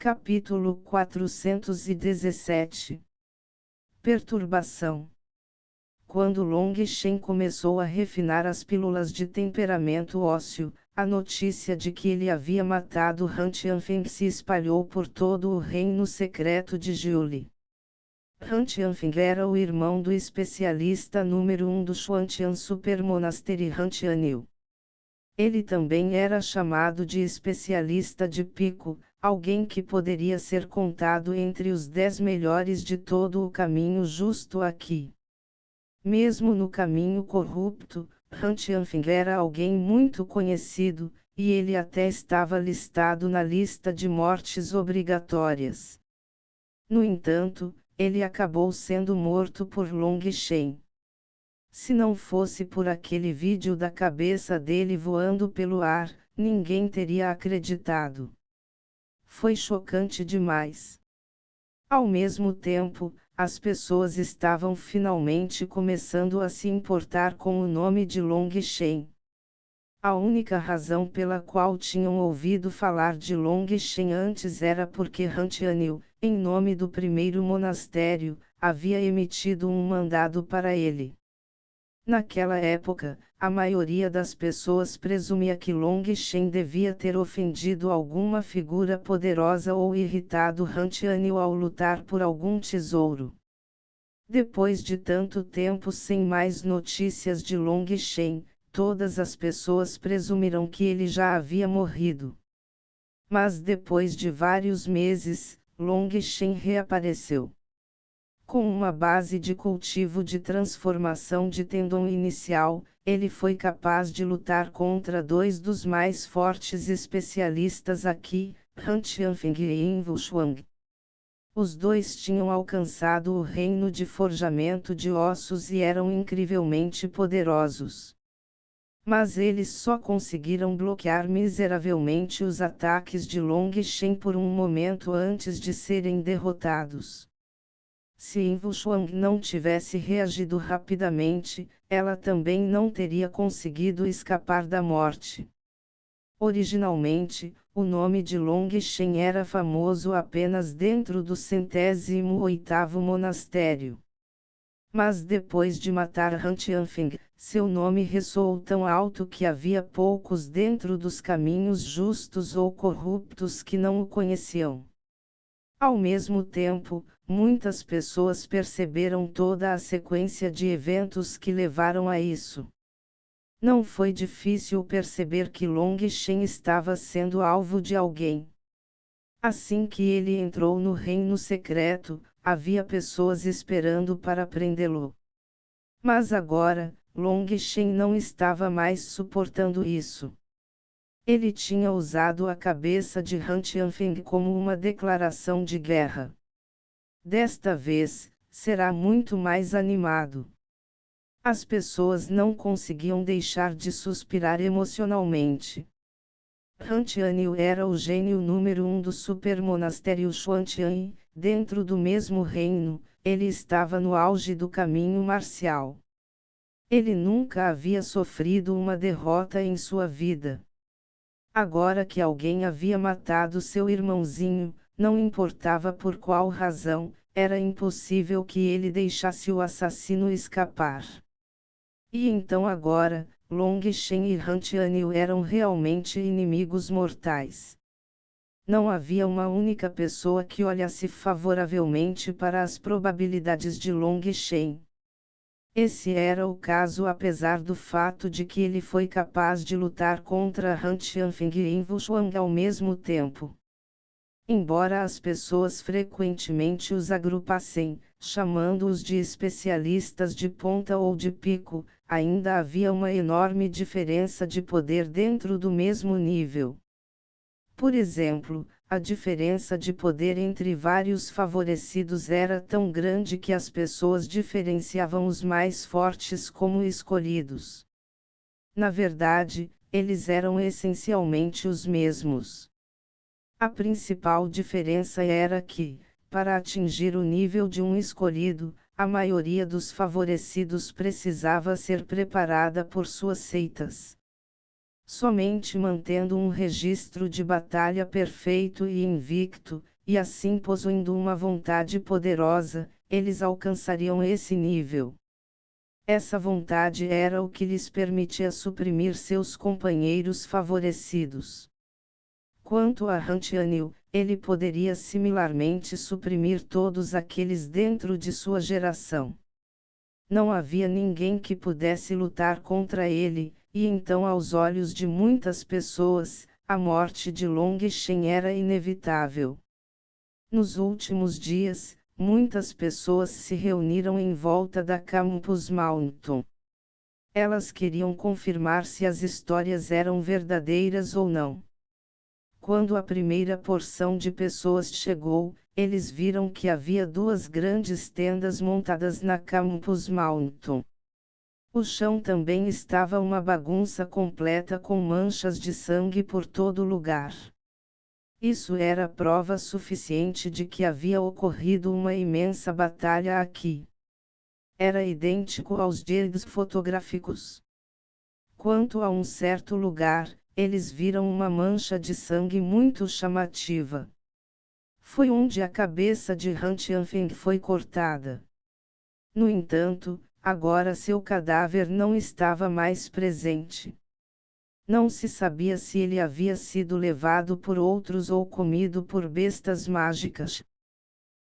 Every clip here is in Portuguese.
Capítulo 417. Perturbação. Quando Long Shen começou a refinar as pílulas de temperamento ósseo, a notícia de que ele havia matado Han Tianfeng se espalhou por todo o reino secreto de Jiuli. Han Tianfeng era o irmão do especialista número 1 do Xuantian Super Monastery Han Tianyu. Ele também era chamado de especialista de pico, alguém que poderia ser contado entre os 10 melhores de todo o caminho justo aqui. Mesmo no caminho corrupto, Han Tianfeng era alguém muito conhecido, e ele até estava listado na lista de mortes obrigatórias. No entanto, ele acabou sendo morto por Long Shen. Se não fosse por aquele vídeo da cabeça dele voando pelo ar, ninguém teria acreditado. Foi chocante demais. Ao mesmo tempo, as pessoas estavam finalmente começando a se importar com o nome de Long Shen. A única razão pela qual tinham ouvido falar de Long Shen antes era porque Han Tianyu, em nome do primeiro monastério, havia emitido um mandado para ele. Naquela época, a maioria das pessoas presumia que Long Shen devia ter ofendido alguma figura poderosa ou irritado Han Tianyu ao lutar por algum tesouro. Depois de tanto tempo sem mais notícias de Long Shen, todas as pessoas presumiram que ele já havia morrido. Mas depois de vários meses, Long Shen reapareceu. Com uma base de cultivo de transformação de tendão inicial, ele foi capaz de lutar contra dois dos mais fortes especialistas aqui, Han Tianfeng e Yin Shuang. Os dois tinham alcançado o reino de forjamento de ossos e eram incrivelmente poderosos. Mas eles só conseguiram bloquear miseravelmente os ataques de Long Shen por um momento antes de serem derrotados. Se Yin Shuang não tivesse reagido rapidamente, ela também não teria conseguido escapar da morte. Originalmente, o nome de Long Shen era famoso apenas dentro do 108º monastério. Mas depois de matar Han Tianfeng, seu nome ressoou tão alto que havia poucos dentro dos caminhos justos ou corruptos que não o conheciam. Ao mesmo tempo, muitas pessoas perceberam toda a sequência de eventos que levaram a isso. Não foi difícil perceber que Long Shen estava sendo alvo de alguém. Assim que ele entrou no reino secreto, havia pessoas esperando para prendê-lo. Mas agora, Long Shen não estava mais suportando isso. Ele tinha usado a cabeça de Han Tianfeng como uma declaração de guerra. Desta vez, será muito mais animado. As pessoas não conseguiam deixar de suspirar emocionalmente. Han Tianyu era o gênio número 1 do super monastério Xuantian, dentro do mesmo reino, ele estava no auge do caminho marcial. Ele nunca havia sofrido uma derrota em sua vida. Agora que alguém havia matado seu irmãozinho, não importava por qual razão, era impossível que ele deixasse o assassino escapar. E então agora, Long Shen e Han Tianyu eram realmente inimigos mortais. Não havia uma única pessoa que olhasse favoravelmente para as probabilidades de Long Shen. Esse era o caso apesar do fato de que ele foi capaz de lutar contra Han Tianfeng e Yin Shuang ao mesmo tempo. Embora as pessoas frequentemente os agrupassem, chamando-os de especialistas de ponta ou de pico, ainda havia uma enorme diferença de poder dentro do mesmo nível. Por exemplo, a diferença de poder entre vários favorecidos era tão grande que as pessoas diferenciavam os mais fortes como escolhidos. Na verdade, eles eram essencialmente os mesmos. A principal diferença era que, para atingir o nível de um escolhido, a maioria dos favorecidos precisava ser preparada por suas seitas. Somente mantendo um registro de batalha perfeito e invicto, e assim possuindo uma vontade poderosa, eles alcançariam esse nível. Essa vontade era o que lhes permitia suprimir seus companheiros favorecidos. Quanto a Hantianil, ele poderia similarmente suprimir todos aqueles dentro de sua geração. Não havia ninguém que pudesse lutar contra ele, e então aos olhos de muitas pessoas, a morte de Long Shen era inevitável. Nos últimos dias, muitas pessoas se reuniram em volta da Campus Mountain. Elas queriam confirmar se as histórias eram verdadeiras ou não. Quando a primeira porção de pessoas chegou, eles viram que havia duas grandes tendas montadas na Campus Mountain. O chão também estava uma bagunça completa com manchas de sangue por todo lugar. Isso era prova suficiente de que havia ocorrido uma imensa batalha aqui. Era idêntico aos dias fotográficos. Quanto a um certo lugar, eles viram uma mancha de sangue muito chamativa. Foi onde a cabeça de Han Tianfeng foi cortada. No entanto, agora seu cadáver não estava mais presente. Não se sabia se ele havia sido levado por outros ou comido por bestas mágicas.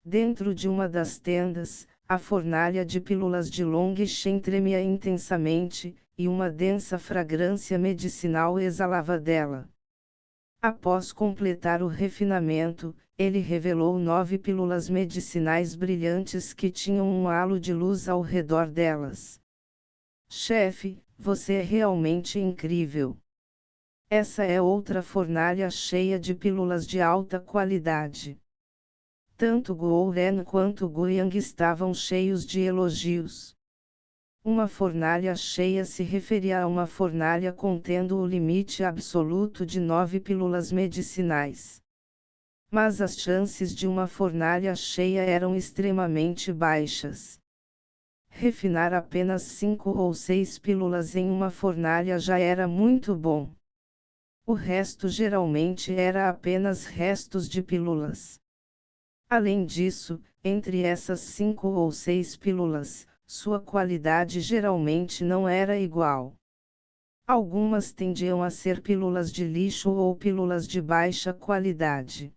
Dentro de uma das tendas, a fornalha de pílulas de Long Shen tremia intensamente, e uma densa fragrância medicinal exalava dela. Após completar o refinamento, ele revelou 9 pílulas medicinais brilhantes que tinham um halo de luz ao redor delas. Chefe, você é realmente incrível. Essa é outra fornalha cheia de pílulas de alta qualidade. Tanto Guo Ren quanto Gu Yang estavam cheios de elogios. Uma fornalha cheia se referia a uma fornalha contendo o limite absoluto de 9 pílulas medicinais. Mas as chances de uma fornalha cheia eram extremamente baixas. Refinar apenas 5 ou 6 pílulas em uma fornalha já era muito bom. O resto geralmente era apenas restos de pílulas. Além disso, entre essas 5 ou 6 pílulas, sua qualidade geralmente não era igual. Algumas tendiam a ser pílulas de lixo ou pílulas de baixa qualidade.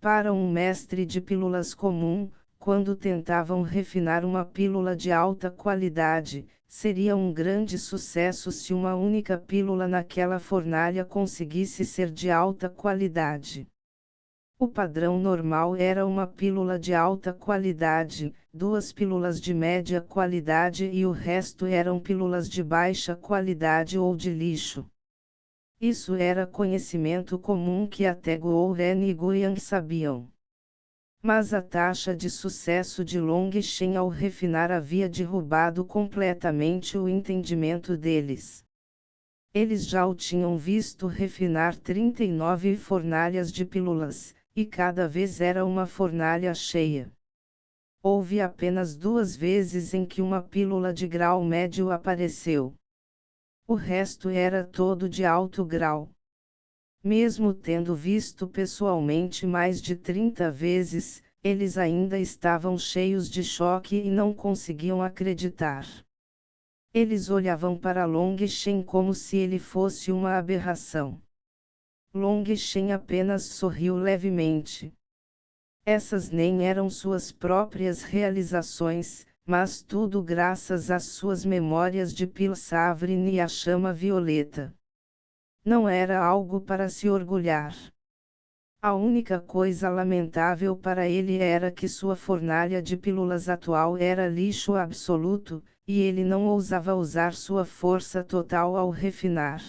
Para um mestre de pílulas comum, quando tentavam refinar uma pílula de alta qualidade, seria um grande sucesso se uma única pílula naquela fornalha conseguisse ser de alta qualidade. O padrão normal era uma pílula de alta qualidade, 2 pílulas de média qualidade e o resto eram pílulas de baixa qualidade ou de lixo. Isso era conhecimento comum que até Guo Ren e Gu Yang sabiam. Mas a taxa de sucesso de Long Shen ao refinar havia derrubado completamente o entendimento deles. Eles já o tinham visto refinar 39 fornalhas de pílulas, e cada vez era uma fornalha cheia. Houve apenas 2 vezes em que uma pílula de grau médio apareceu. O resto era todo de alto grau. Mesmo tendo visto pessoalmente mais de 30 vezes, eles ainda estavam cheios de choque e não conseguiam acreditar. Eles olhavam para Long Shen como se ele fosse uma aberração. Long Shen apenas sorriu levemente. Essas nem eram suas próprias realizações, mas tudo graças às suas memórias de Pilsavrin e a chama violeta. Não era algo para se orgulhar. A única coisa lamentável para ele era que sua fornalha de pílulas atual era lixo absoluto, e ele não ousava usar sua força total ao refinar.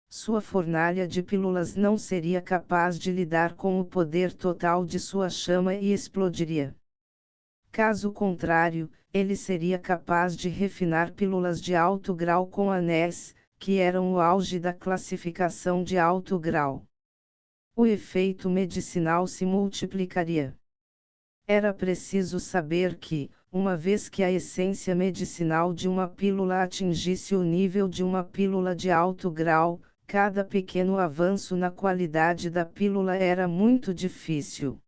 Sua fornalha de pílulas não seria capaz de lidar com o poder total de sua chama e explodiria. Caso contrário, ele seria capaz de refinar pílulas de alto grau com anéis, que eram o auge da classificação de alto grau. O efeito medicinal se multiplicaria. Era preciso saber que, uma vez que a essência medicinal de uma pílula atingisse o nível de uma pílula de alto grau, cada pequeno avanço na qualidade da pílula era muito difícil.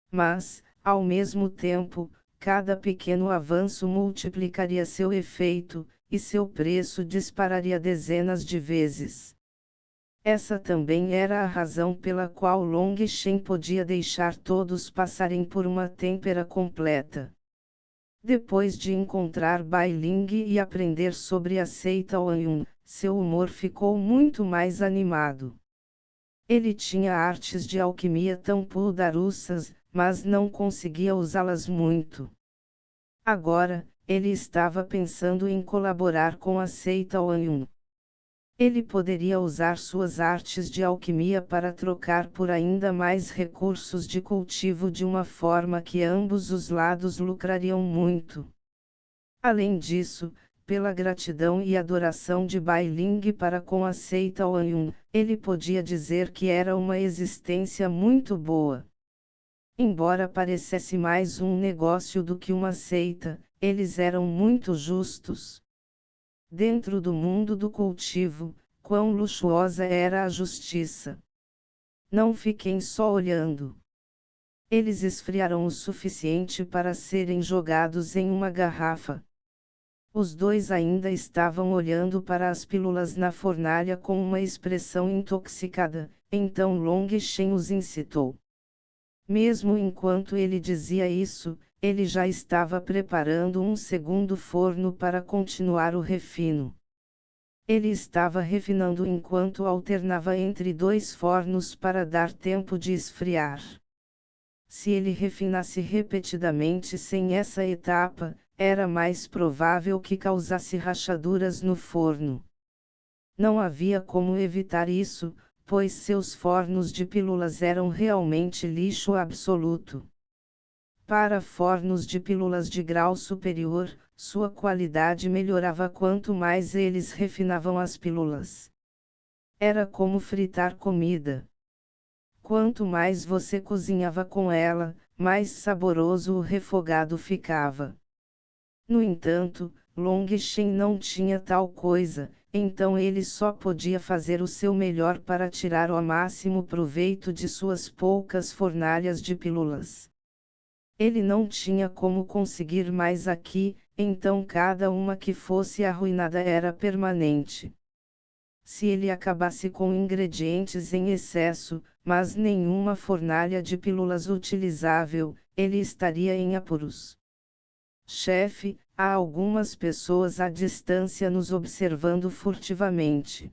Mas, ao mesmo tempo, cada pequeno avanço multiplicaria seu efeito, e seu preço dispararia dezenas de vezes. Essa também era a razão pela qual Long Shen podia deixar todos passarem por uma têmpera completa. Depois de encontrar Bai Ling e aprender sobre a seita Huanyun, seu humor ficou muito mais animado. Ele tinha artes de alquimia tão poderosas, mas não conseguia usá-las muito. Agora, ele estava pensando em colaborar com a seita Huanyun. Ele poderia usar suas artes de alquimia para trocar por ainda mais recursos de cultivo de uma forma que ambos os lados lucrariam muito. Além disso, pela gratidão e adoração de Bai Ling para com a seita Huanyun, ele podia dizer que era uma existência muito boa. Embora parecesse mais um negócio do que uma seita, eles eram muito justos. Dentro do mundo do cultivo, quão luxuosa era a justiça. Não fiquem só olhando. Eles esfriaram o suficiente para serem jogados em uma garrafa. Os dois ainda estavam olhando para as pílulas na fornalha com uma expressão intoxicada, então Long Shen os incitou. Mesmo enquanto ele dizia isso, ele já estava preparando um segundo forno para continuar o refino. Ele estava refinando enquanto alternava entre dois fornos para dar tempo de esfriar. Se ele refinasse repetidamente sem essa etapa, era mais provável que causasse rachaduras no forno. Não havia como evitar isso, pois seus fornos de pílulas eram realmente lixo absoluto. Para fornos de pílulas de grau superior, sua qualidade melhorava quanto mais eles refinavam as pílulas. Era como fritar comida. Quanto mais você cozinhava com ela, mais saboroso o refogado ficava. No entanto, Long Shen não tinha tal coisa, então ele só podia fazer o seu melhor para tirar o máximo proveito de suas poucas fornalhas de pílulas. Ele não tinha como conseguir mais aqui, então cada uma que fosse arruinada era permanente. Se ele acabasse com ingredientes em excesso, mas nenhuma fornalha de pílulas utilizável, ele estaria em apuros. Chefe, há algumas pessoas à distância nos observando furtivamente.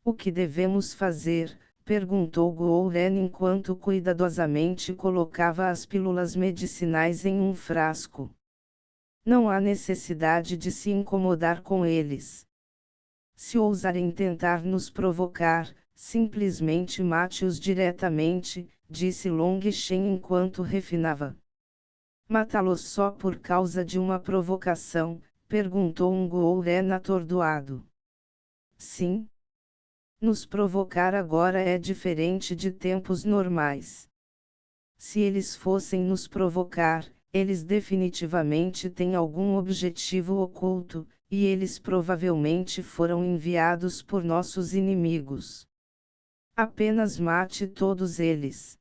O que devemos fazer? Perguntou Gouren enquanto cuidadosamente colocava as pílulas medicinais em um frasco. Não há necessidade de se incomodar com eles. Se ousarem tentar nos provocar, simplesmente mate-os diretamente, disse Long Shen enquanto refinava. Matá-los só por causa de uma provocação? Perguntou um Gouren atordoado. Sim. Nos provocar agora é diferente de tempos normais. Se eles fossem nos provocar, eles definitivamente têm algum objetivo oculto, e eles provavelmente foram enviados por nossos inimigos. Apenas mate todos eles.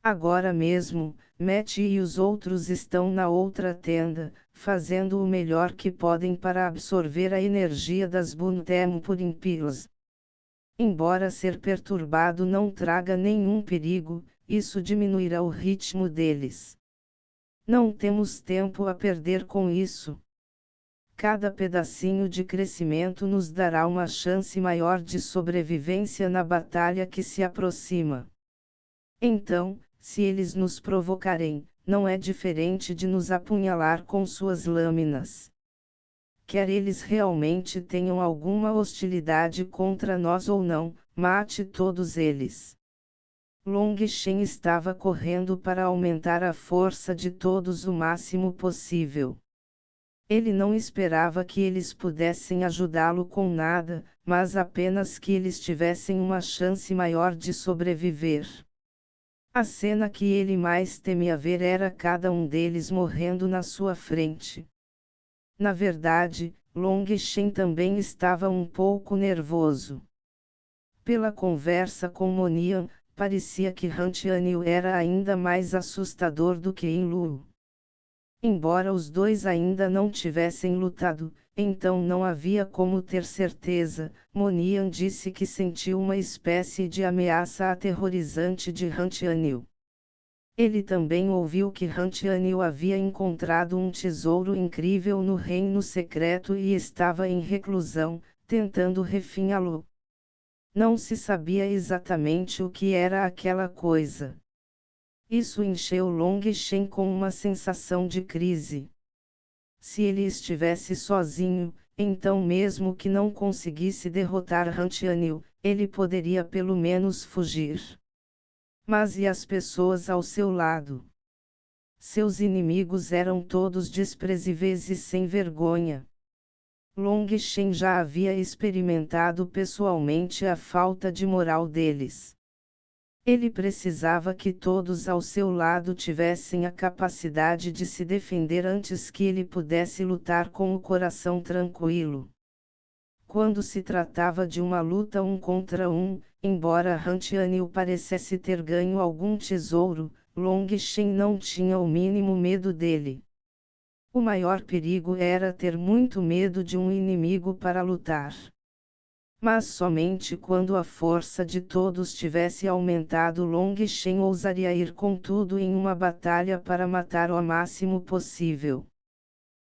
Agora mesmo, Matt e os outros estão na outra tenda, fazendo o melhor que podem para absorver a energia das Buntempurim Pílulas. Embora ser perturbado não traga nenhum perigo, isso diminuirá o ritmo deles. Não temos tempo a perder com isso. Cada pedacinho de crescimento nos dará uma chance maior de sobrevivência na batalha que se aproxima. Então, se eles nos provocarem, não é diferente de nos apunhalar com suas lâminas. Quer eles realmente tenham alguma hostilidade contra nós ou não, mate todos eles. Long Shen estava correndo para aumentar a força de todos o máximo possível. Ele não esperava que eles pudessem ajudá-lo com nada, mas apenas que eles tivessem uma chance maior de sobreviver. A cena que ele mais temia ver era cada um deles morrendo na sua frente. Na verdade, Long Shen também estava um pouco nervoso. Pela conversa com Monian, parecia que Hantianil era ainda mais assustador do que Inlu. Embora os dois ainda não tivessem lutado, então não havia como ter certeza. Monian disse que sentiu uma espécie de ameaça aterrorizante de Hantianil. Ele também ouviu que Hantianil havia encontrado um tesouro incrível no reino secreto e estava em reclusão, tentando refinhá-lo. Não se sabia exatamente o que era aquela coisa. Isso encheu Long Shen com uma sensação de crise. Se ele estivesse sozinho, então mesmo que não conseguisse derrotar Hantianil, ele poderia pelo menos fugir. Mas e as pessoas ao seu lado? Seus inimigos eram todos desprezíveis e sem vergonha. Long Shen já havia experimentado pessoalmente a falta de moral deles. Ele precisava que todos ao seu lado tivessem a capacidade de se defender antes que ele pudesse lutar com o coração tranquilo. Quando se tratava de uma luta um contra um, embora Hantianil parecesse ter ganho algum tesouro, Long Shen não tinha o mínimo medo dele. O maior perigo era ter muito medo de um inimigo para lutar. Mas somente quando a força de todos tivesse aumentado Long Shen ousaria ir com tudo em uma batalha para matar o máximo possível.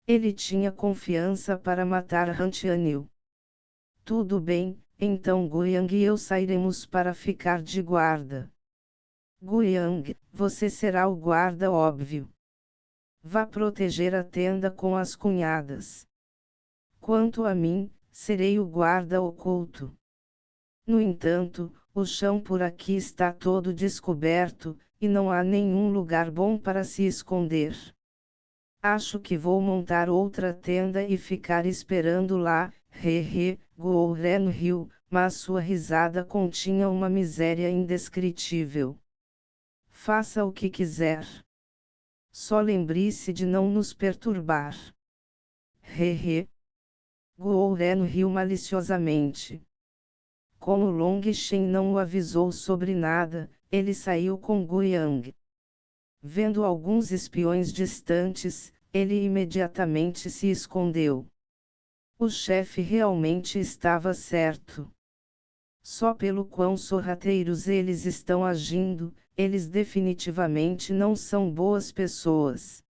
Ele tinha confiança para matar Hantianil. Tudo bem, então Guiyang e eu sairemos para ficar de guarda. Guiyang, você será o guarda óbvio. Vá proteger a tenda com as cunhadas. Quanto a mim, serei o guarda oculto. No entanto, o chão por aqui está todo descoberto, e não há nenhum lugar bom para se esconder. Acho que vou montar outra tenda e ficar esperando lá. Gouren riu, mas sua risada continha uma miséria indescritível. Faça o que quiser. Só lembre-se de não nos perturbar. Gouren riu maliciosamente. Como Long Shen não o avisou sobre nada, ele saiu com Guiyang. Vendo alguns espiões distantes, ele imediatamente se escondeu. O chefe realmente estava certo. Só pelo quão sorrateiros eles estão agindo, eles definitivamente não são boas pessoas.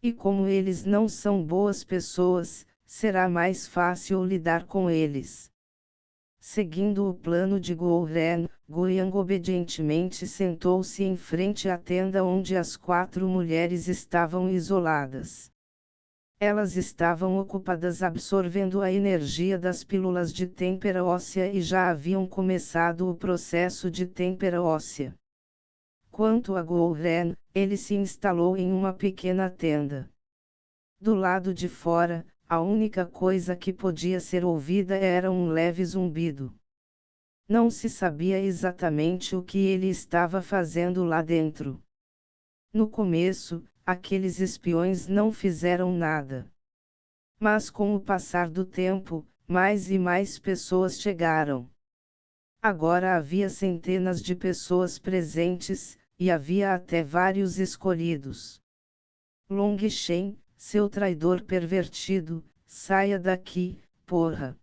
E como eles não são boas pessoas, será mais fácil lidar com eles. Seguindo o plano de Gouren, Guiyang obedientemente sentou-se em frente à tenda onde as 4 mulheres estavam isoladas. Elas estavam ocupadas absorvendo a energia das pílulas de têmpera óssea e já haviam começado o processo de têmpera óssea. Quanto a Gouren, ele se instalou em uma pequena tenda. Do lado de fora, a única coisa que podia ser ouvida era um leve zumbido. Não se sabia exatamente o que ele estava fazendo lá dentro. No começo, aqueles espiões não fizeram nada. Mas com o passar do tempo, mais e mais pessoas chegaram. Agora havia centenas de pessoas presentes, e havia até vários escolhidos. Long Shen, seu traidor pervertido, saia daqui, porra!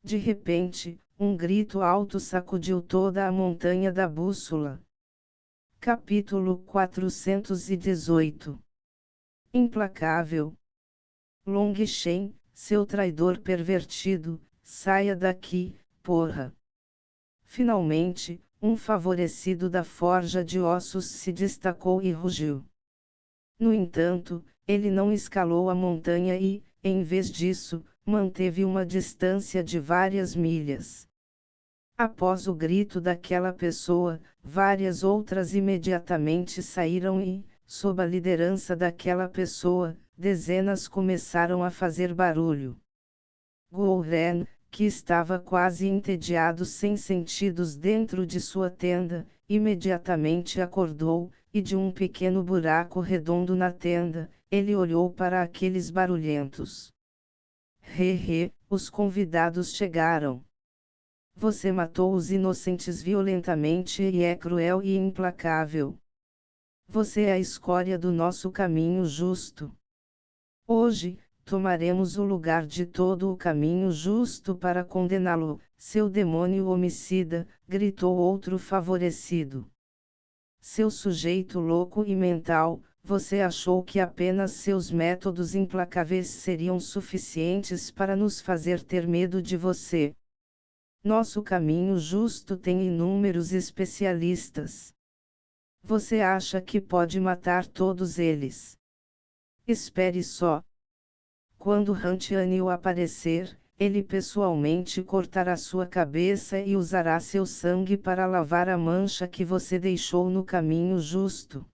De repente, um grito alto sacudiu toda a montanha da bússola. Capítulo 418. Implacável. Long Shen, seu traidor pervertido, saia daqui, porra! Finalmente, um favorecido da forja de ossos se destacou e rugiu. No entanto, ele não escalou a montanha e, em vez disso, manteve uma distância de várias milhas. Após o grito daquela pessoa, várias outras imediatamente saíram e, sob a liderança daquela pessoa, dezenas começaram a fazer barulho. Gouren, que estava quase entediado sem sentidos dentro de sua tenda, imediatamente acordou, e de um pequeno buraco redondo na tenda, ele olhou para aqueles barulhentos. Os convidados chegaram. Você matou os inocentes violentamente e é cruel e implacável. Você é a escória do nosso caminho justo. Hoje, tomaremos o lugar de todo o caminho justo para condená-lo, seu demônio homicida, gritou outro favorecido. Seu sujeito louco e mental, você achou que apenas seus métodos implacáveis seriam suficientes para nos fazer ter medo de você. Nosso caminho justo tem inúmeros especialistas. Você acha que pode matar todos eles? Espere só. Quando Hantianil aparecer, ele pessoalmente cortará sua cabeça e usará seu sangue para lavar a mancha que você deixou no caminho justo.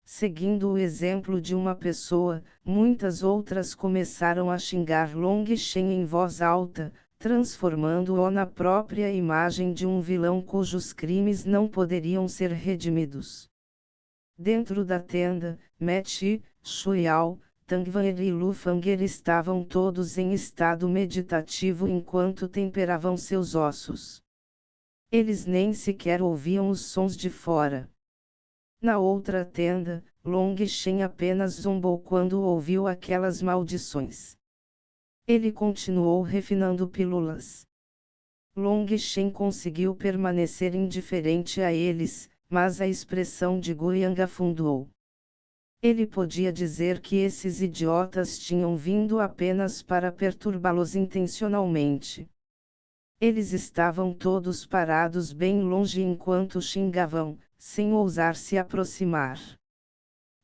Seguindo o exemplo de uma pessoa, muitas outras começaram a xingar Long Shen em voz alta, transformando-o na própria imagem de um vilão cujos crimes não poderiam ser redimidos. Dentro da tenda, Meti, Shuiao, Tangvaer e Lu Fanger estavam todos em estado meditativo enquanto temperavam seus ossos. Eles nem sequer ouviam os sons de fora. Na outra tenda, Long Shen apenas zombou quando ouviu aquelas maldições. Ele continuou refinando pílulas. Long Shen conseguiu permanecer indiferente a eles, mas a expressão de Guiyang afundou. Ele podia dizer que esses idiotas tinham vindo apenas para perturbá-los intencionalmente. Eles estavam todos parados bem longe enquanto xingavam, sem ousar se aproximar.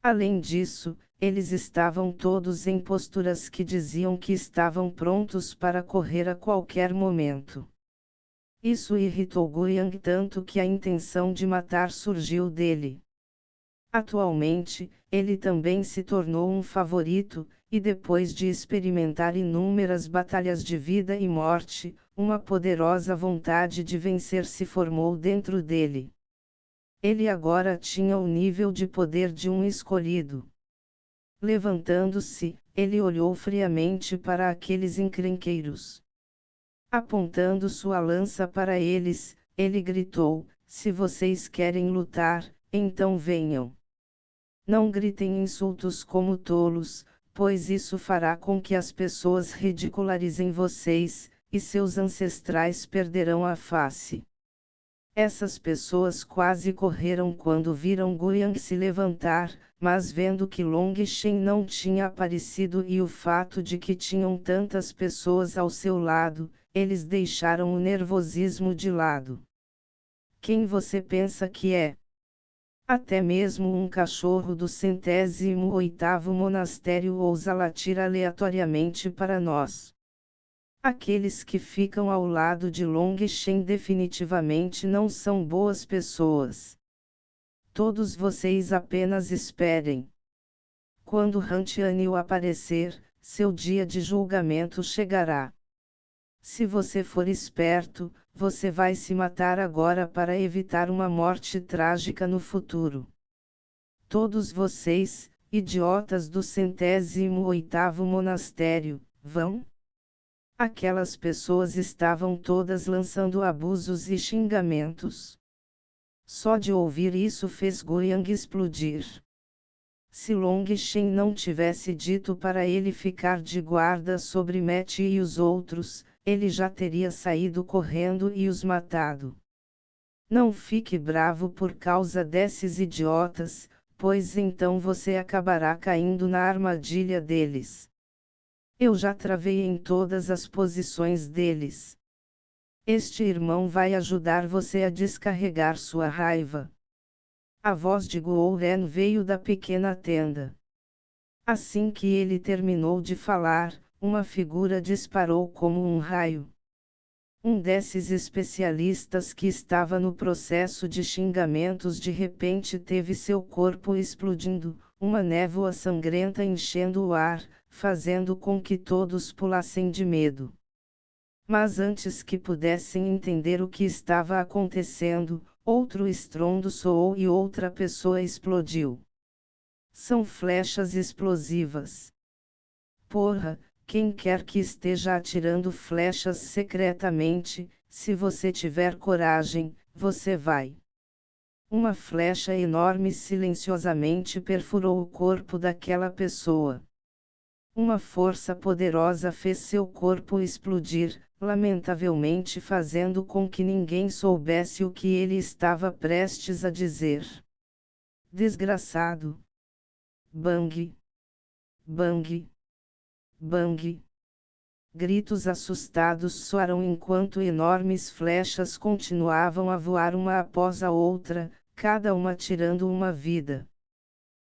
Além disso, eles estavam todos em posturas que diziam que estavam prontos para correr a qualquer momento. Isso irritou Guiyang tanto que a intenção de matar surgiu dele. Atualmente, ele também se tornou um favorito, e depois de experimentar inúmeras batalhas de vida e morte, uma poderosa vontade de vencer se formou dentro dele. Ele agora tinha o nível de poder de um escolhido. Levantando-se, ele olhou friamente para aqueles encrenqueiros. Apontando sua lança para eles, ele gritou: "Se vocês querem lutar, então venham. Não gritem insultos como tolos, pois isso fará com que as pessoas ridicularizem vocês, e seus ancestrais perderão a face." Essas pessoas quase correram quando viram Guiyang se levantar, mas vendo que Long Shen não tinha aparecido e o fato de que tinham tantas pessoas ao seu lado, eles deixaram o nervosismo de lado. Quem você pensa que é? Até mesmo um cachorro do 108º monastério ousa latir aleatoriamente para nós. Aqueles que ficam ao lado de Long Shen definitivamente não são boas pessoas. Todos vocês apenas esperem. Quando Hantianil aparecer, seu dia de julgamento chegará. Se você for esperto, você vai se matar agora para evitar uma morte trágica no futuro. Todos vocês, idiotas do 108º monastério, vão? Aquelas pessoas estavam todas lançando abusos e xingamentos. Só de ouvir isso fez Guiyang explodir. Se Long Shen não tivesse dito para ele ficar de guarda sobre Meti e os outros, ele já teria saído correndo e os matado. Não fique bravo por causa desses idiotas, pois então você acabará caindo na armadilha deles. Eu já travei em todas as posições deles. Este irmão vai ajudar você a descarregar sua raiva. A voz de Guo Ren veio da pequena tenda. Assim que ele terminou de falar, uma figura disparou como um raio. Um desses especialistas que estava no processo de xingamentos de repente teve seu corpo explodindo, uma névoa sangrenta enchendo o ar, fazendo com que todos pulassem de medo. Mas antes que pudessem entender o que estava acontecendo, outro estrondo soou e outra pessoa explodiu. São flechas explosivas. Porra, quem quer que esteja atirando flechas secretamente, Se você tiver coragem, você vai. Uma flecha enorme silenciosamente perfurou o corpo daquela pessoa. Uma força poderosa fez seu corpo explodir, lamentavelmente fazendo com que ninguém soubesse o que ele estava prestes a dizer. Desgraçado! Bang! Bang! Bang! Gritos assustados soaram enquanto enormes flechas continuavam a voar uma após a outra, cada uma tirando uma vida.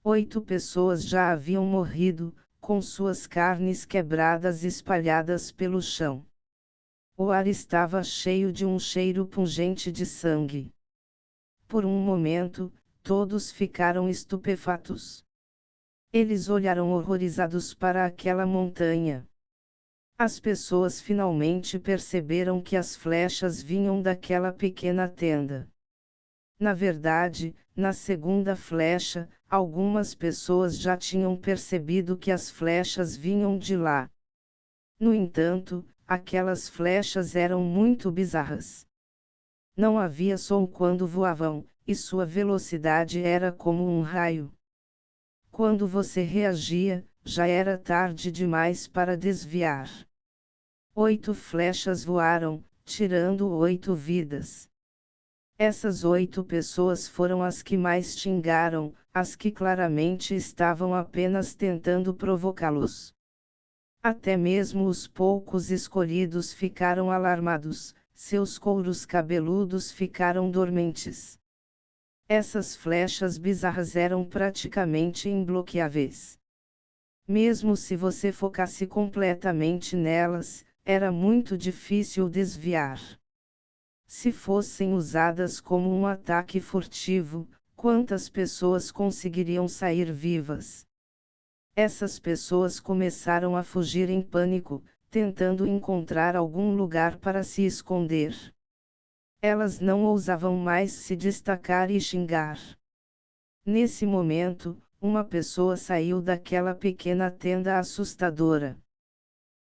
8 pessoas já haviam morrido, com suas carnes quebradas espalhadas pelo chão. O ar estava cheio de um cheiro pungente de sangue. Por um momento, todos ficaram estupefatos. Eles olharam horrorizados para aquela montanha. As pessoas finalmente perceberam que as flechas vinham daquela pequena tenda. Na verdade, na segunda flecha, algumas pessoas já tinham percebido que as flechas vinham de lá. No entanto, aquelas flechas eram muito bizarras. Não havia som quando voavam, e sua velocidade era como um raio. Quando você reagia, já era tarde demais para desviar. 8 flechas voaram, tirando 8 vidas. Essas 8 pessoas foram as que mais xingaram, as que claramente estavam apenas tentando provocá-los. Até mesmo os poucos escolhidos ficaram alarmados, seus couros cabeludos ficaram dormentes. Essas flechas bizarras eram praticamente imbloqueáveis. Mesmo se você focasse completamente nelas, era muito difícil desviar. Se fossem usadas como um ataque furtivo, quantas pessoas conseguiriam sair vivas? Essas pessoas começaram a fugir em pânico, tentando encontrar algum lugar para se esconder. Elas não ousavam mais se destacar e xingar. Nesse momento, uma pessoa saiu daquela pequena tenda assustadora.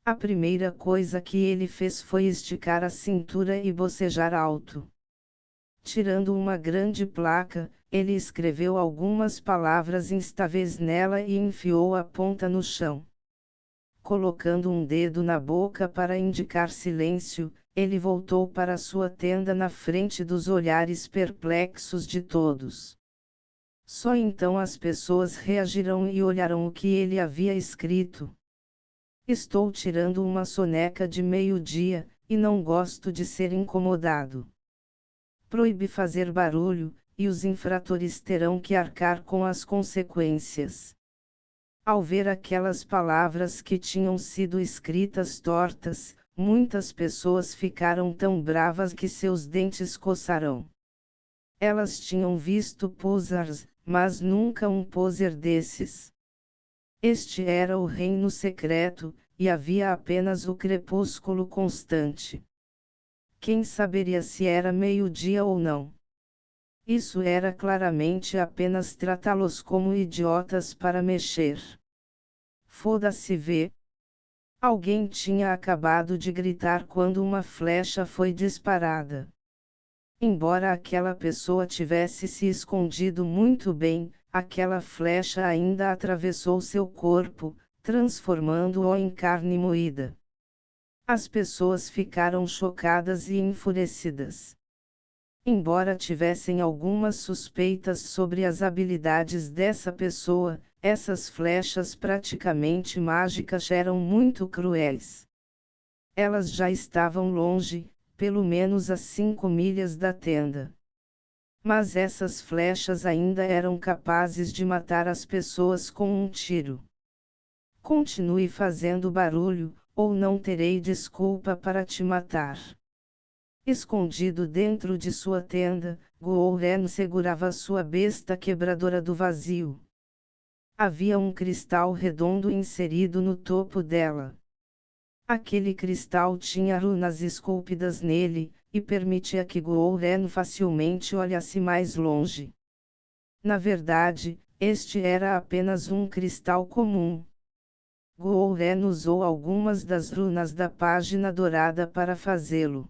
A primeira coisa que ele fez foi esticar a cintura e bocejar alto. Tirando uma grande placa, ele escreveu algumas palavras instáveis nela e enfiou a ponta no chão. Colocando um dedo na boca para indicar silêncio, ele voltou para sua tenda na frente dos olhares perplexos de todos. Só então as pessoas reagiram e olharam o que ele havia escrito. Estou tirando uma soneca de meio-dia, e não gosto de ser incomodado. Proíbe fazer barulho, e os infratores terão que arcar com as consequências. Ao ver aquelas palavras que tinham sido escritas tortas, muitas pessoas ficaram tão bravas que seus dentes coçaram. Elas tinham visto posers, mas nunca um poser desses. Este era o reino secreto, e havia apenas o crepúsculo constante. Quem saberia se era meio-dia ou não? Isso era claramente apenas tratá-los como idiotas para mexer. Foda-se vê. Alguém tinha acabado de gritar quando uma flecha foi disparada. Embora aquela pessoa tivesse se escondido muito bem, aquela flecha ainda atravessou seu corpo, transformando-o em carne moída. As pessoas ficaram chocadas e enfurecidas. Embora tivessem algumas suspeitas sobre as habilidades dessa pessoa, essas flechas praticamente mágicas eram muito cruéis. Elas já estavam longe, pelo menos a 5 milhas da tenda. Mas essas flechas ainda eram capazes de matar as pessoas com um tiro. Continue fazendo barulho, ou não terei desculpa para te matar. Escondido dentro de sua tenda, Gouren segurava sua besta quebradora do vazio. Havia um cristal redondo inserido no topo dela. Aquele cristal tinha runas esculpidas nele, e permitia que Gouren facilmente olhasse mais longe. Na verdade, este era apenas um cristal comum. Gouren usou algumas das runas da página dourada para fazê-lo.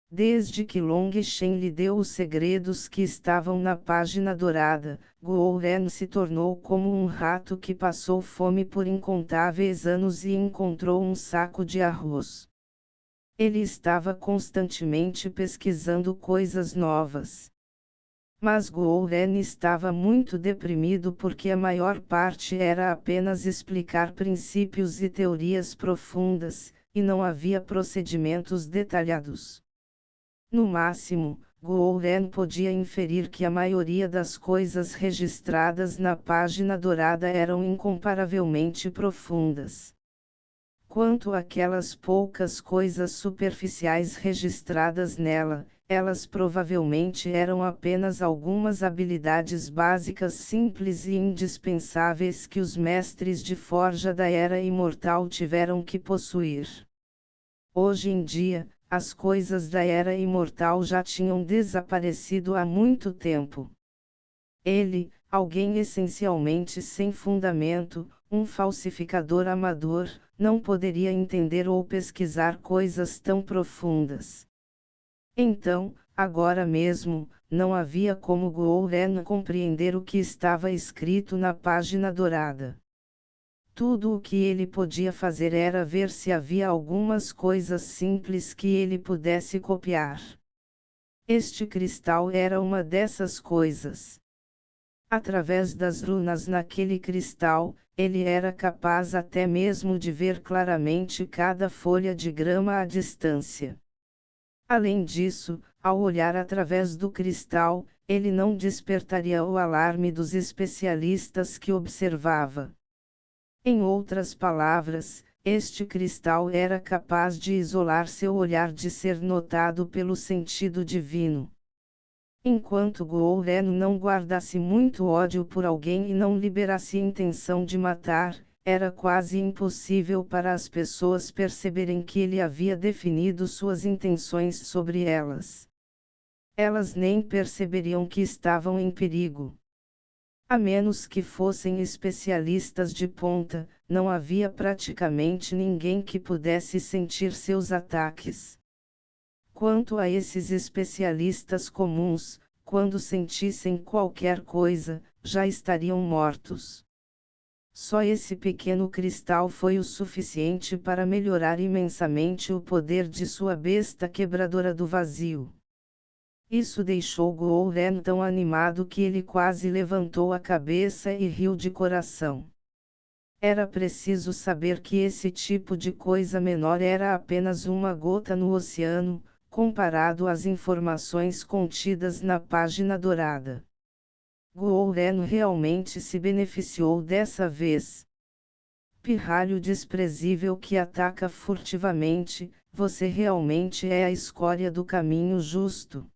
Desde que Long Shen lhe deu os segredos que estavam na página dourada, Guo Ren se tornou como um rato que passou fome por incontáveis anos e encontrou um saco de arroz. Ele estava constantemente pesquisando coisas novas. Mas Guo Ren estava muito deprimido porque a maior parte era apenas explicar princípios e teorias profundas, e não havia procedimentos detalhados. No máximo, Guo Ren podia inferir que a maioria das coisas registradas na página dourada eram incomparavelmente profundas. Quanto àquelas poucas coisas superficiais registradas nela, elas provavelmente eram apenas algumas habilidades básicas simples e indispensáveis que os mestres de forja da Era Imortal tiveram que possuir. Hoje em dia, as coisas da Era Imortal já tinham desaparecido há muito tempo. Ele, alguém essencialmente sem fundamento, um falsificador amador, não poderia entender ou pesquisar coisas tão profundas. Então, agora mesmo, não havia como Guo Ren compreender o que estava escrito na página dourada. Tudo o que ele podia fazer era ver se havia algumas coisas simples que ele pudesse copiar. Este cristal era uma dessas coisas. Através das runas naquele cristal, ele era capaz até mesmo de ver claramente cada folha de grama à distância. Além disso, ao olhar através do cristal, ele não despertaria o alarme dos especialistas que observava. Em outras palavras, este cristal era capaz de isolar seu olhar de ser notado pelo sentido divino. Enquanto Guo Ren não guardasse muito ódio por alguém e não liberasse intenção de matar, era quase impossível para as pessoas perceberem que ele havia definido suas intenções sobre elas. Elas nem perceberiam que estavam em perigo. A menos que fossem especialistas de ponta, não havia praticamente ninguém que pudesse sentir seus ataques. Quanto a esses especialistas comuns, quando sentissem qualquer coisa, já estariam mortos. Só esse pequeno cristal foi o suficiente para melhorar imensamente o poder de sua besta quebradora do vazio. Isso deixou Guo Ren tão animado que ele quase levantou a cabeça e riu de coração. Era preciso saber que esse tipo de coisa menor era apenas uma gota no oceano, comparado às informações contidas na página dourada. Guo Ren realmente se beneficiou dessa vez. Pirralho desprezível que ataca furtivamente, você realmente é a escória do caminho justo.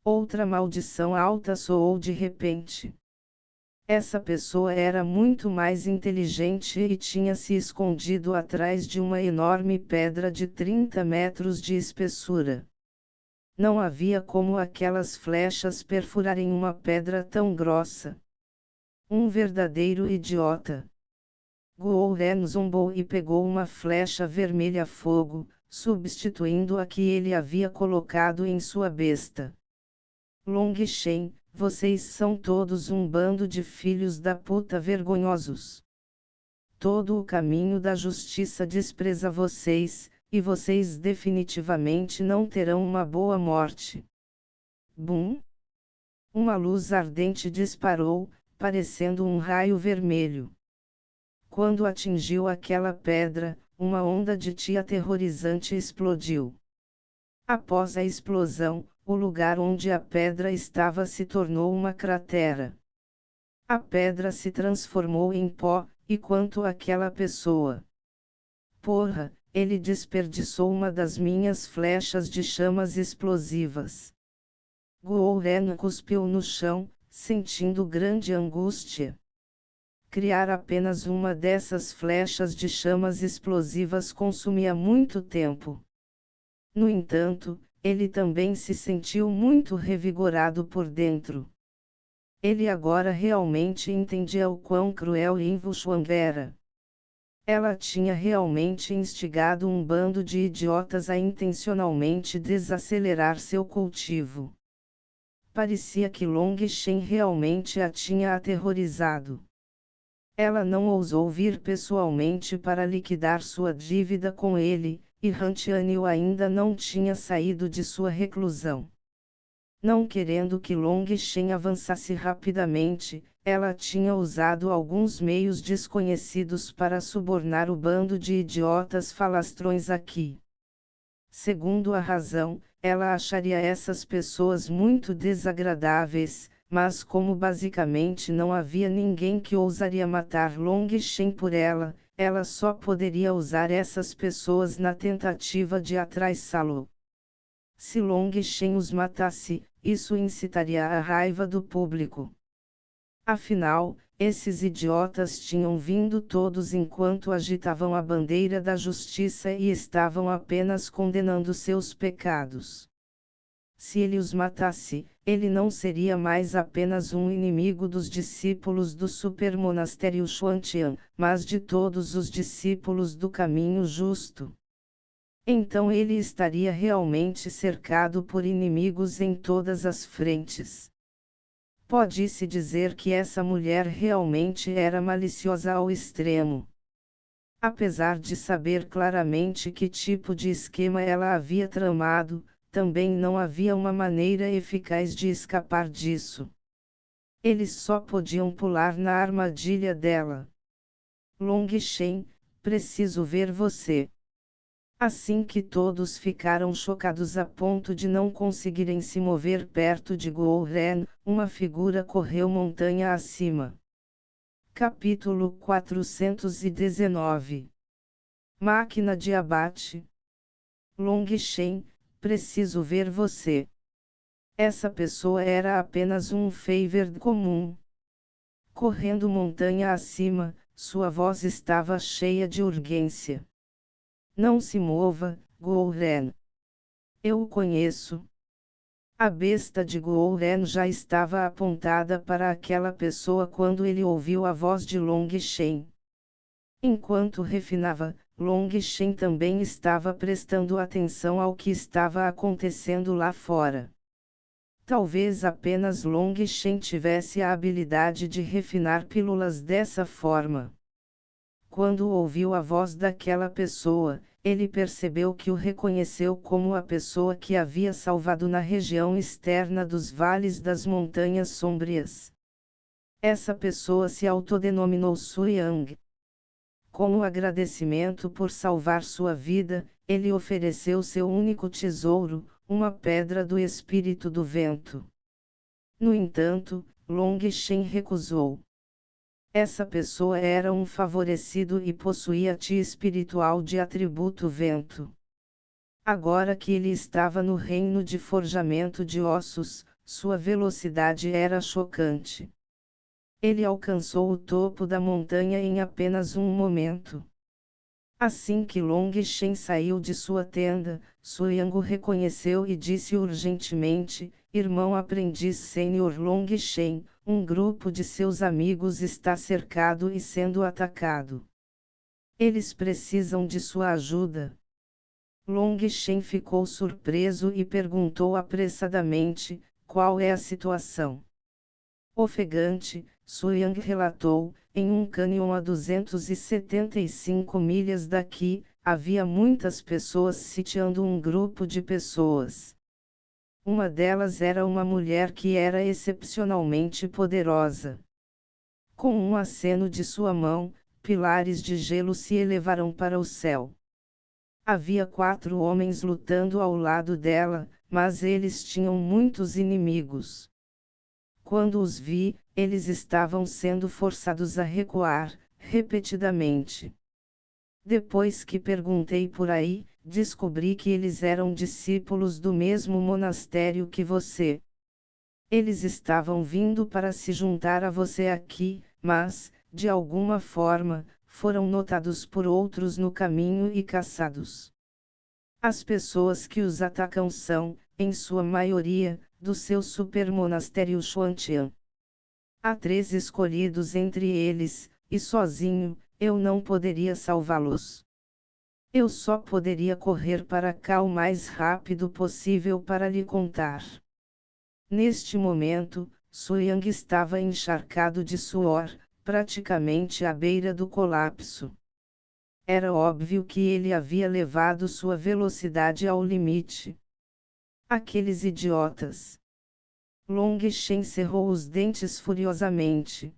Outra maldição alta soou de repente. Essa pessoa era muito mais inteligente e tinha se escondido atrás de uma enorme pedra de 30 metros de espessura. Não havia como aquelas flechas perfurarem uma pedra tão grossa. Um verdadeiro idiota. Guo Ren zombou e pegou uma flecha vermelha fogo, substituindo a que ele havia colocado em sua besta. Long Shen, vocês são todos um bando de filhos da puta vergonhosos. Todo o caminho da justiça despreza vocês, e vocês definitivamente não terão uma boa morte. Bum! Uma luz ardente disparou, parecendo um raio vermelho. Quando atingiu aquela pedra, uma onda de ti aterrorizante explodiu. Após a explosão, o lugar onde a pedra estava se tornou uma cratera. A pedra se transformou em pó, e quanto àquela pessoa. Porra, ele desperdiçou uma das minhas flechas de chamas explosivas. Guo Ren cuspiu no chão, sentindo grande angústia. Criar apenas uma dessas flechas de chamas explosivas consumia muito tempo. No entanto, ele também se sentiu muito revigorado por dentro. Ele agora realmente entendia o quão cruel Yin Wuxuan era. Ela tinha realmente instigado um bando de idiotas a intencionalmente desacelerar seu cultivo. Parecia que Long Shen realmente a tinha aterrorizado. Ela não ousou vir pessoalmente para liquidar sua dívida com ele, e Hantianil ainda não tinha saído de sua reclusão. Não querendo que Long Shen avançasse rapidamente, ela tinha usado alguns meios desconhecidos para subornar o bando de idiotas falastrões aqui. Segundo a razão, ela acharia essas pessoas muito desagradáveis, mas como basicamente não havia ninguém que ousaria matar Long Shen por ela, ela só poderia usar essas pessoas na tentativa de atraiçá-lo. Se Long Shen os matasse, isso incitaria a raiva do público. Afinal, esses idiotas tinham vindo todos enquanto agitavam a bandeira da justiça e estavam apenas condenando seus pecados. Se ele os matasse, ele não seria mais apenas um inimigo dos discípulos do supermonastério Xuantian, mas de todos os discípulos do caminho justo. Então ele estaria realmente cercado por inimigos em todas as frentes. Pode-se dizer que essa mulher realmente era maliciosa ao extremo. Apesar de saber claramente que tipo de esquema ela havia tramado, também não havia uma maneira eficaz de escapar disso. Eles só podiam pular na armadilha dela. Long Shen, preciso ver você. Assim que todos ficaram chocados a ponto de não conseguirem se mover perto de Guo Ren, uma figura correu montanha acima. Capítulo 419. Máquina de abate. Long Shen, preciso ver você. Essa pessoa era apenas um favor comum. Correndo montanha acima, sua voz estava cheia de urgência. Não se mova, Guo Ren. Eu o conheço. A besta de Guo Ren já estava apontada para aquela pessoa quando ele ouviu a voz de Long Shen. Enquanto refinava, Long Shen também estava prestando atenção ao que estava acontecendo lá fora. Talvez apenas Long Shen tivesse a habilidade de refinar pílulas dessa forma. Quando ouviu a voz daquela pessoa, ele percebeu que o reconheceu como a pessoa que havia salvado na região externa dos vales das Montanhas Sombrias. Essa pessoa se autodenominou Su Yang. Como agradecimento por salvar sua vida, ele ofereceu seu único tesouro, uma pedra do espírito do vento. No entanto, Long Shen recusou. Essa pessoa era um favorecido e possuía ti espiritual de atributo vento. Agora que ele estava no reino de forjamento de ossos, sua velocidade era chocante. Ele alcançou o topo da montanha em apenas um momento. Assim que Long Shen saiu de sua tenda, Su Yang o reconheceu e disse urgentemente: Irmão aprendiz sênior Long Shen, um grupo de seus amigos está cercado e sendo atacado. Eles precisam de sua ajuda. Long Shen ficou surpreso e perguntou apressadamente: qual é a situação? Ofegante, Su Yang relatou, em um cânion a 275 milhas daqui, havia muitas pessoas sitiando um grupo de pessoas. Uma delas era uma mulher que era excepcionalmente poderosa. Com um aceno de sua mão, pilares de gelo se elevaram para o céu. Havia 4 homens lutando ao lado dela, mas eles tinham muitos inimigos. Quando os vi, eles estavam sendo forçados a recuar, repetidamente. Depois que perguntei por aí, descobri que eles eram discípulos do mesmo monastério que você. Eles estavam vindo para se juntar a você aqui, mas, de alguma forma, foram notados por outros no caminho e caçados. As pessoas que os atacam são, em sua maioria, do seu supermonastério Xuantian. Há 3 escolhidos entre eles, e sozinho, Eu não poderia salvá-los. Eu só poderia correr para cá o mais rápido possível para lhe contar. Neste momento, Suyang estava encharcado de suor, praticamente à beira do colapso. Era óbvio que ele havia levado sua velocidade ao limite. Aqueles idiotas! Long Shen cerrou os dentes furiosamente.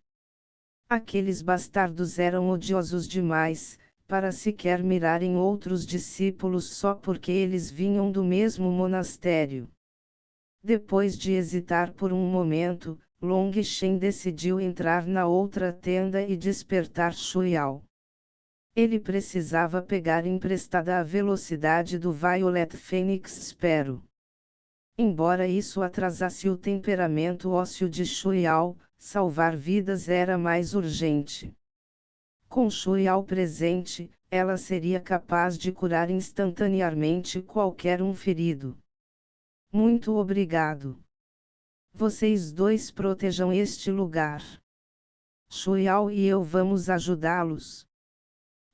Aqueles bastardos eram odiosos demais, para sequer mirarem outros discípulos só porque eles vinham do mesmo monastério. Depois de hesitar por um momento, Long Shen decidiu entrar na outra tenda e despertar Shuiao. Ele precisava pegar emprestada a velocidade do Violet Phoenix Sparrow. Embora isso atrasasse o temperamento ósseo de Shuiao, salvar vidas era mais urgente. Com Shuiao presente, ela seria capaz de curar instantaneamente qualquer um ferido. Muito obrigado. Vocês dois protejam este lugar. Shuiao e eu vamos ajudá-los.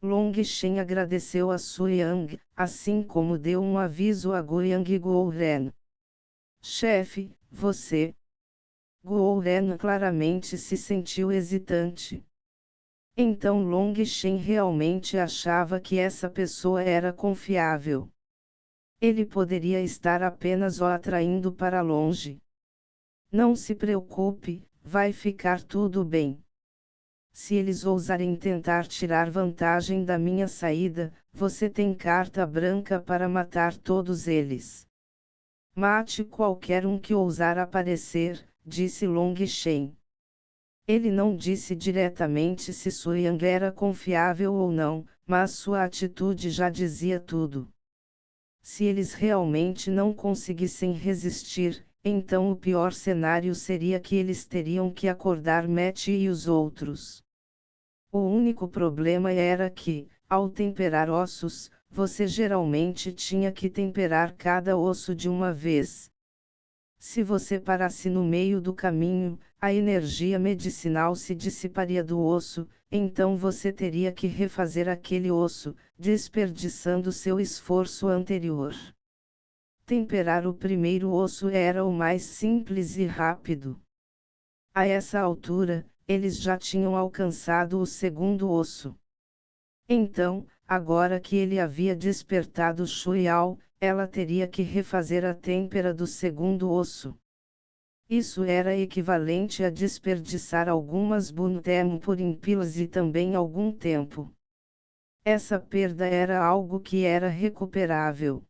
Long Shen agradeceu a Suyang, assim como deu um aviso a Guoyang e Guoren. Chefe, você. Guoren claramente se sentiu hesitante. Então Long Shen realmente achava que essa pessoa era confiável. Ele poderia estar apenas o atraindo para longe. Não se preocupe, vai ficar tudo bem. Se eles ousarem tentar tirar vantagem da minha saída, você tem carta branca para matar todos eles. Mate qualquer um que ousar aparecer, disse Long Shen. Ele não disse diretamente se Suyang era confiável ou não, mas sua atitude já dizia tudo. Se eles realmente não conseguissem resistir, então o pior cenário seria que eles teriam que acordar Matt e os outros. O único problema era que, ao temperar ossos, você geralmente tinha que temperar cada osso de uma vez. Se você parasse no meio do caminho, a energia medicinal se dissiparia do osso, então você teria que refazer aquele osso, desperdiçando seu esforço anterior. Temperar o primeiro osso era o mais simples e rápido. A essa altura, eles já tinham alcançado o segundo osso. Então, agora que ele havia despertado Shuiao, ela teria que refazer a têmpera do segundo osso. Isso era equivalente a desperdiçar algumas Buntem por impilas e também algum tempo. Essa perda era algo que era recuperável.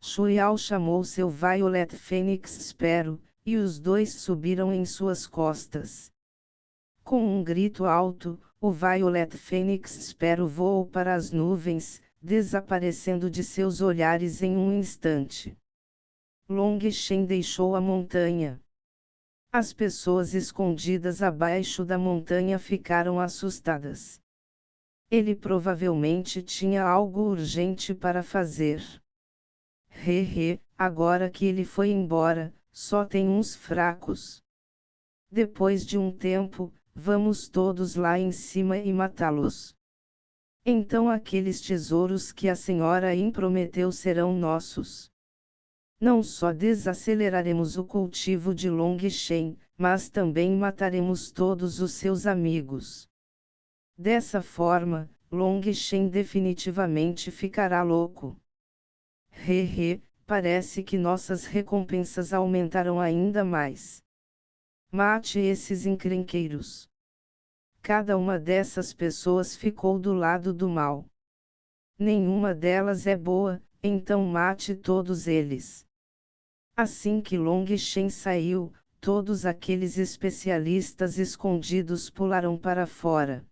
Shuiao chamou seu Violet Phoenix Sparrow, e os dois subiram em suas costas. Com um grito alto, o Violet Phoenix Sparrow voou para as nuvens, desaparecendo de seus olhares em um instante. Long Shen deixou a montanha. As pessoas escondidas abaixo da montanha ficaram assustadas. Ele provavelmente tinha algo urgente para fazer. Agora que ele foi embora, só tem uns fracos. Depois de um tempo, vamos todos lá em cima e matá-los. Então aqueles tesouros que a senhora Yin prometeu serão nossos. Não só desaceleraremos o cultivo de Long Shen, mas também mataremos todos os seus amigos. Dessa forma, Long Shen definitivamente ficará louco. Parece que nossas recompensas aumentaram ainda mais. Mate esses encrenqueiros. Cada uma dessas pessoas ficou do lado do mal. Nenhuma delas é boa, então mate todos eles. Assim que Long Shen saiu, todos aqueles especialistas escondidos pularam para fora.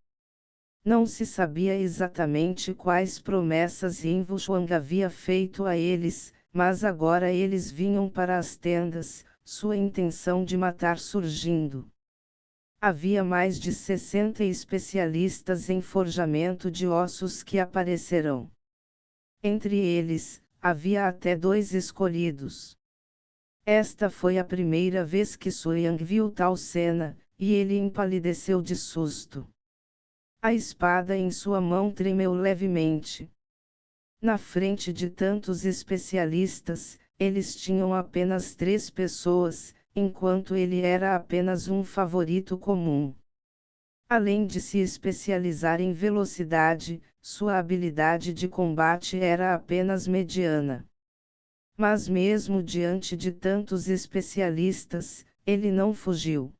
Não se sabia exatamente quais promessas Yin Shuang havia feito a eles, mas agora eles vinham para as tendas, sua intenção de matar surgindo. Havia mais de 60 especialistas em forjamento de ossos que aparecerão. Entre eles, havia até 2 escolhidos. Esta foi a primeira vez que Suyang viu tal cena, e ele empalideceu de susto. A espada em sua mão tremeu levemente. Na frente de tantos especialistas, eles tinham apenas 3 pessoas, enquanto ele era apenas um favorito comum. Além de se especializar em velocidade, sua habilidade de combate era apenas mediana. Mas mesmo diante de tantos especialistas, ele não fugiu.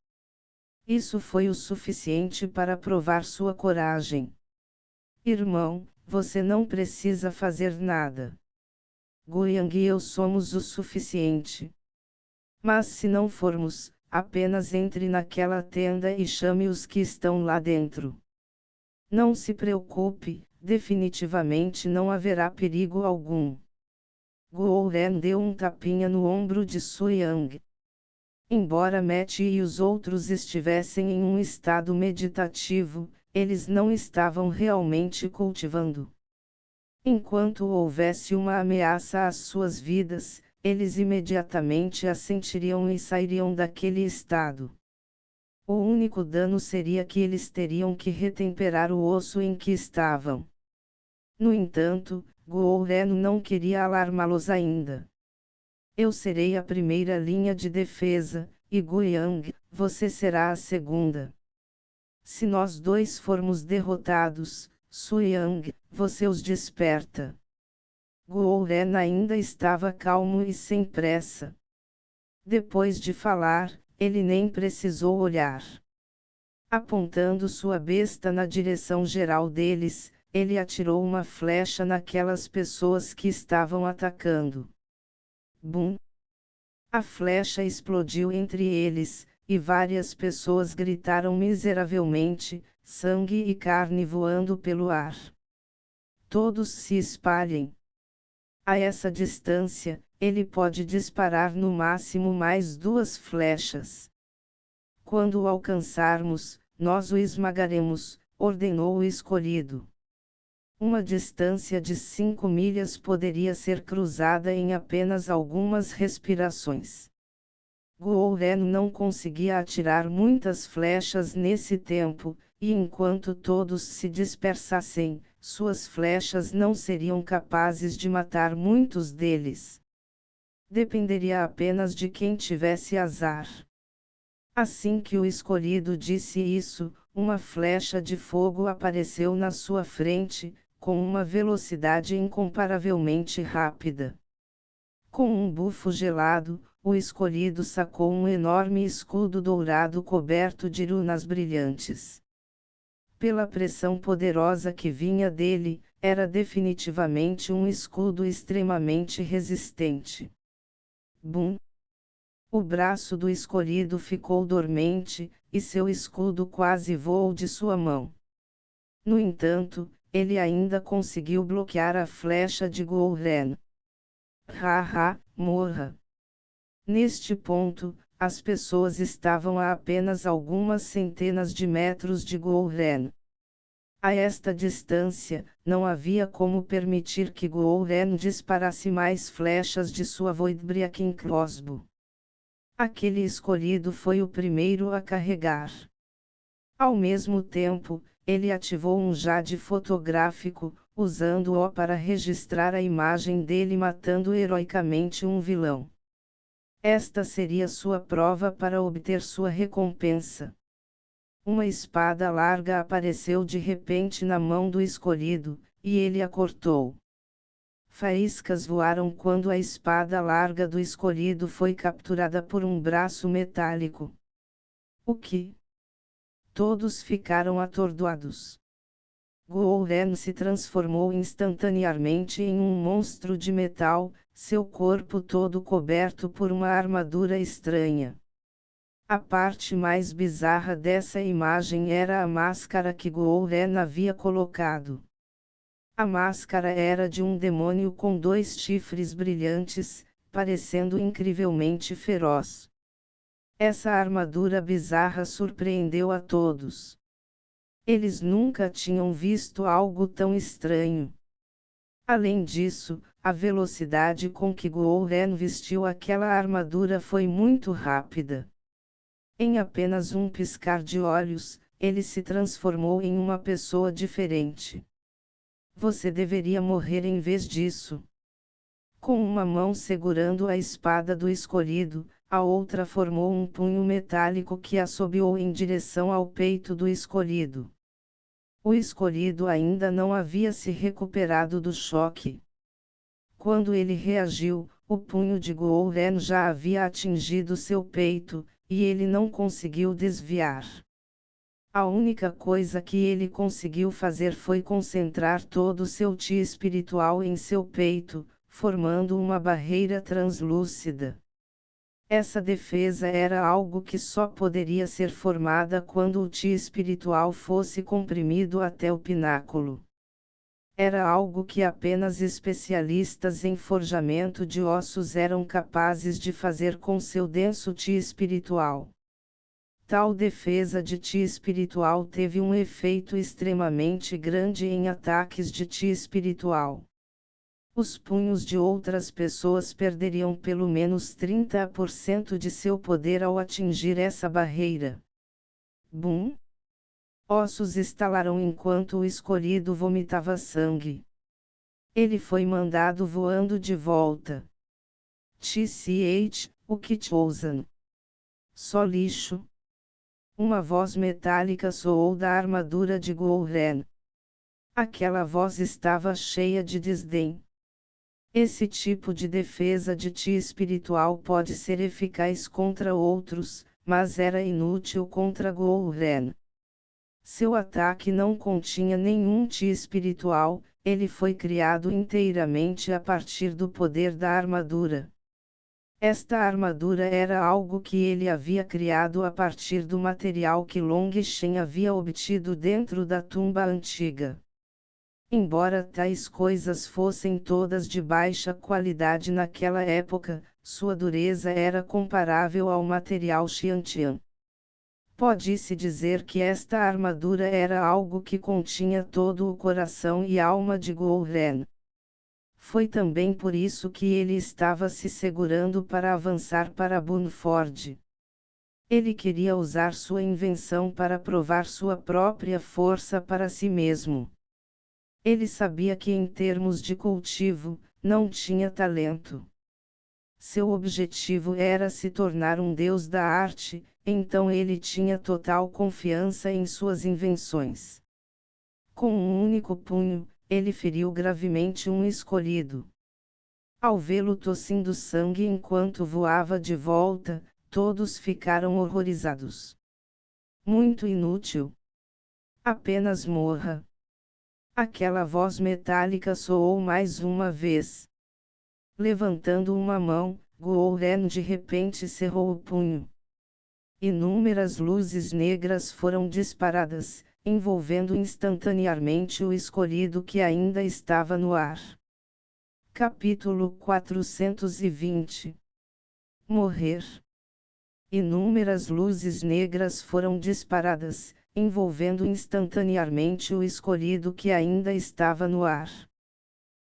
Isso foi o suficiente para provar sua coragem. Irmão, você não precisa fazer nada. Guiyang e eu somos o suficiente. Mas se não formos, apenas entre naquela tenda e chame os que estão lá dentro. Não se preocupe, definitivamente não haverá perigo algum. Guo Ren deu um tapinha no ombro de Su Yang. Embora Matt e os outros estivessem em um estado meditativo, eles não estavam realmente cultivando. Enquanto houvesse uma ameaça às suas vidas, eles imediatamente a sentiriam e sairiam daquele estado. O único dano seria que eles teriam que retemperar o osso em que estavam. No entanto, Guo Ren não queria alarmá-los ainda. Eu serei a primeira linha de defesa, e Guiyang, você será a segunda. Se nós dois formos derrotados, Su Yang, você os desperta. Guo Ren ainda estava calmo e sem pressa. Depois de falar, ele nem precisou olhar. Apontando sua besta na direção geral deles, ele atirou uma flecha naquelas pessoas que estavam atacando. Bum! A flecha explodiu entre eles, e várias pessoas gritaram miseravelmente, sangue e carne voando pelo ar. Todos se espalhem. A essa distância, ele pode disparar no máximo mais 2 flechas. Quando o alcançarmos, nós o esmagaremos, ordenou o escolhido. Uma distância de 5 milhas poderia ser cruzada em apenas algumas respirações. Guo Ren não conseguia atirar muitas flechas nesse tempo, e enquanto todos se dispersassem, suas flechas não seriam capazes de matar muitos deles. Dependeria apenas de quem tivesse azar. Assim que o escolhido disse isso, uma flecha de fogo apareceu na sua frente, com uma velocidade incomparavelmente rápida. Com um bufo gelado, o escolhido sacou um enorme escudo dourado coberto de runas brilhantes. Pela pressão poderosa que vinha dele, era definitivamente um escudo extremamente resistente. Bum! O braço do escolhido ficou dormente, e seu escudo quase voou de sua mão. No entanto, ele ainda conseguiu bloquear a flecha de Guo Ren. Haha, morra! Neste ponto, as pessoas estavam a apenas algumas centenas de metros de Guo Ren. A esta distância, não havia como permitir que Guo Ren disparasse mais flechas de sua Voidbreaking Crossbow. Aquele escolhido foi o primeiro a carregar. Ao mesmo tempo, ele ativou um jade fotográfico, usando-o para registrar a imagem dele matando heroicamente um vilão. Esta seria sua prova para obter sua recompensa. Uma espada larga apareceu de repente na mão do escolhido, e ele a cortou. Faíscas voaram quando a espada larga do escolhido foi capturada por um braço metálico. O que? Todos ficaram atordoados. Guo Ren se transformou instantaneamente em um monstro de metal, seu corpo todo coberto por uma armadura estranha. A parte mais bizarra dessa imagem era a máscara que Guo Ren havia colocado. A máscara era de um demônio com 2 chifres brilhantes, parecendo incrivelmente feroz. Essa armadura bizarra surpreendeu a todos. Eles nunca tinham visto algo tão estranho. Além disso, a velocidade com que Guo Ren vestiu aquela armadura foi muito rápida. Em apenas um piscar de olhos, ele se transformou em uma pessoa diferente. Você deveria morrer em vez disso. Com uma mão segurando a espada do escolhido, a outra formou um punho metálico que assobiou em direção ao peito do escolhido. O escolhido ainda não havia se recuperado do choque. Quando ele reagiu, o punho de Gouren já havia atingido seu peito, e ele não conseguiu desviar. A única coisa que ele conseguiu fazer foi concentrar todo o seu chi espiritual em seu peito, formando uma barreira translúcida. Essa defesa era algo que só poderia ser formada quando o chi espiritual fosse comprimido até o pináculo. Era algo que apenas especialistas em forjamento de ossos eram capazes de fazer com seu denso chi espiritual. Tal defesa de chi espiritual teve um efeito extremamente grande em ataques de chi espiritual. Os punhos de outras pessoas perderiam pelo menos 30% de seu poder ao atingir essa barreira. Bum! Ossos estalaram enquanto o escolhido vomitava sangue. Ele foi mandado voando de volta. TCH, o que chosen? Só lixo. Uma voz metálica soou da armadura de Gouren. Aquela voz estava cheia de desdém. Esse tipo de defesa de chi espiritual pode ser eficaz contra outros, mas era inútil contra Gouren. Seu ataque não continha nenhum chi espiritual, ele foi criado inteiramente a partir do poder da armadura. Esta armadura era algo que ele havia criado a partir do material que Long Shen havia obtido dentro da tumba antiga. Embora tais coisas fossem todas de baixa qualidade naquela época, sua dureza era comparável ao material Xiantian. Pode-se dizer que esta armadura era algo que continha todo o coração e alma de Gouren. Foi também por isso que ele estava se segurando para avançar para Bunford. Ele queria usar sua invenção para provar sua própria força para si mesmo. Ele sabia que em termos de cultivo, não tinha talento. Seu objetivo era se tornar um deus da arte, então ele tinha total confiança em suas invenções. Com um único punho, ele feriu gravemente um escolhido. Ao vê-lo tossindo sangue enquanto voava de volta, todos ficaram horrorizados. Muito inútil. Apenas morra. Aquela voz metálica soou mais uma vez. Levantando uma mão, Gouren de repente cerrou o punho. Inúmeras luzes negras foram disparadas, envolvendo instantaneamente o escolhido que ainda estava no ar. Capítulo 420 Morrer. Inúmeras luzes negras foram disparadas, envolvendo instantaneamente o escolhido que ainda estava no ar.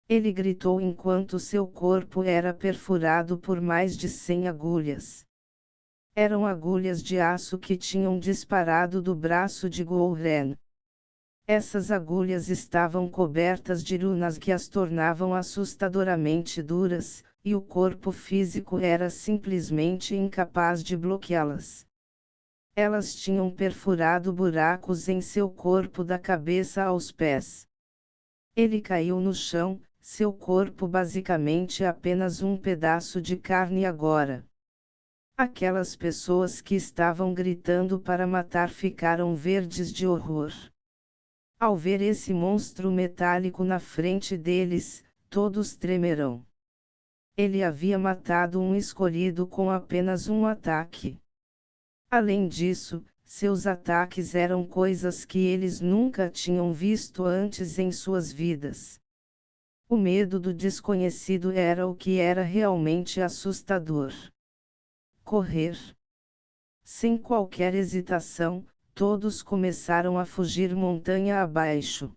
Ele gritou enquanto seu corpo era perfurado por mais de 100 agulhas. Eram agulhas de aço que tinham disparado do braço de Gouren. Essas agulhas estavam cobertas de runas que as tornavam assustadoramente duras, e o corpo físico era simplesmente incapaz de bloqueá-las. Elas tinham perfurado buracos em seu corpo da cabeça aos pés. Ele caiu no chão, seu corpo basicamente apenas um pedaço de carne agora. Aquelas pessoas que estavam gritando para matar ficaram verdes de horror. Ao ver esse monstro metálico na frente deles, todos tremerão. Ele havia matado um escolhido com apenas um ataque. Além disso, seus ataques eram coisas que eles nunca tinham visto antes em suas vidas. O medo do desconhecido era o que era realmente assustador. Correr. Sem qualquer hesitação, todos começaram a fugir montanha abaixo.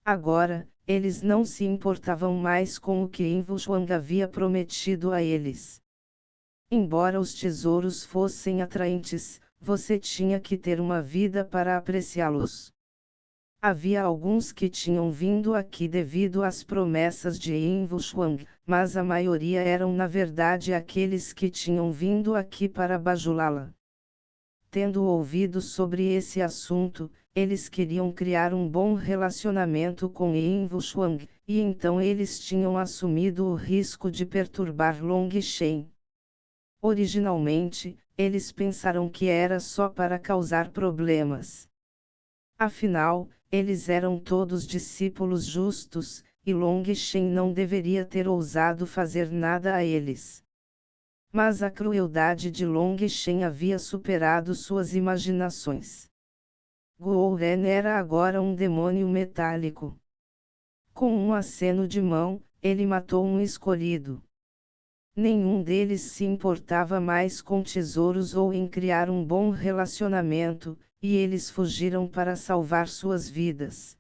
Agora, eles não se importavam mais com o que Invushwang havia prometido a eles. Embora os tesouros fossem atraentes, você tinha que ter uma vida para apreciá-los. Havia alguns que tinham vindo aqui devido às promessas de Yin Wuxiang, mas a maioria eram na verdade aqueles que tinham vindo aqui para bajulá-la. Tendo ouvido sobre esse assunto, eles queriam criar um bom relacionamento com Yin Wuxiang, e então eles tinham assumido o risco de perturbar Long Shen. Originalmente, eles pensaram que era só para causar problemas. Afinal, eles eram todos discípulos justos, e Long Shen não deveria ter ousado fazer nada a eles. Mas a crueldade de Long Shen havia superado suas imaginações. Guo Ren era agora um demônio metálico. Com um aceno de mão, ele matou um escolhido. Nenhum deles se importava mais com tesouros ou em criar um bom relacionamento, e eles fugiram para salvar suas vidas.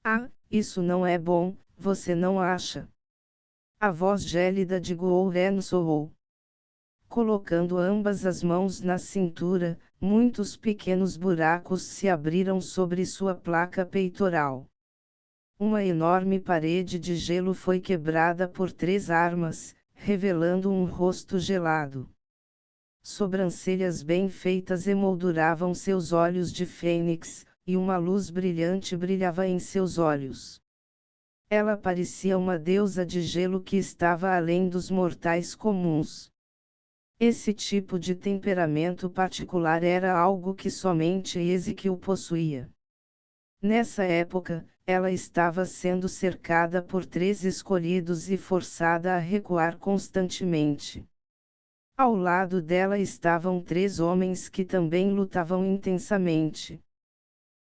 Ah, isso não é bom, você não acha? A voz gélida de Guo Ren soou. Colocando ambas as mãos na cintura, muitos pequenos buracos se abriram sobre sua placa peitoral. Uma enorme parede de gelo foi quebrada por 3 armas, revelando um rosto gelado. Sobrancelhas bem feitas emolduravam seus olhos de fênix, e uma luz brilhante brilhava em seus olhos. Ela parecia uma deusa de gelo que estava além dos mortais comuns. Esse tipo de temperamento particular era algo que somente Ezequiel possuía. Nessa época, ela estava sendo cercada por 3 escolhidos e forçada a recuar constantemente. Ao lado dela estavam 3 homens que também lutavam intensamente.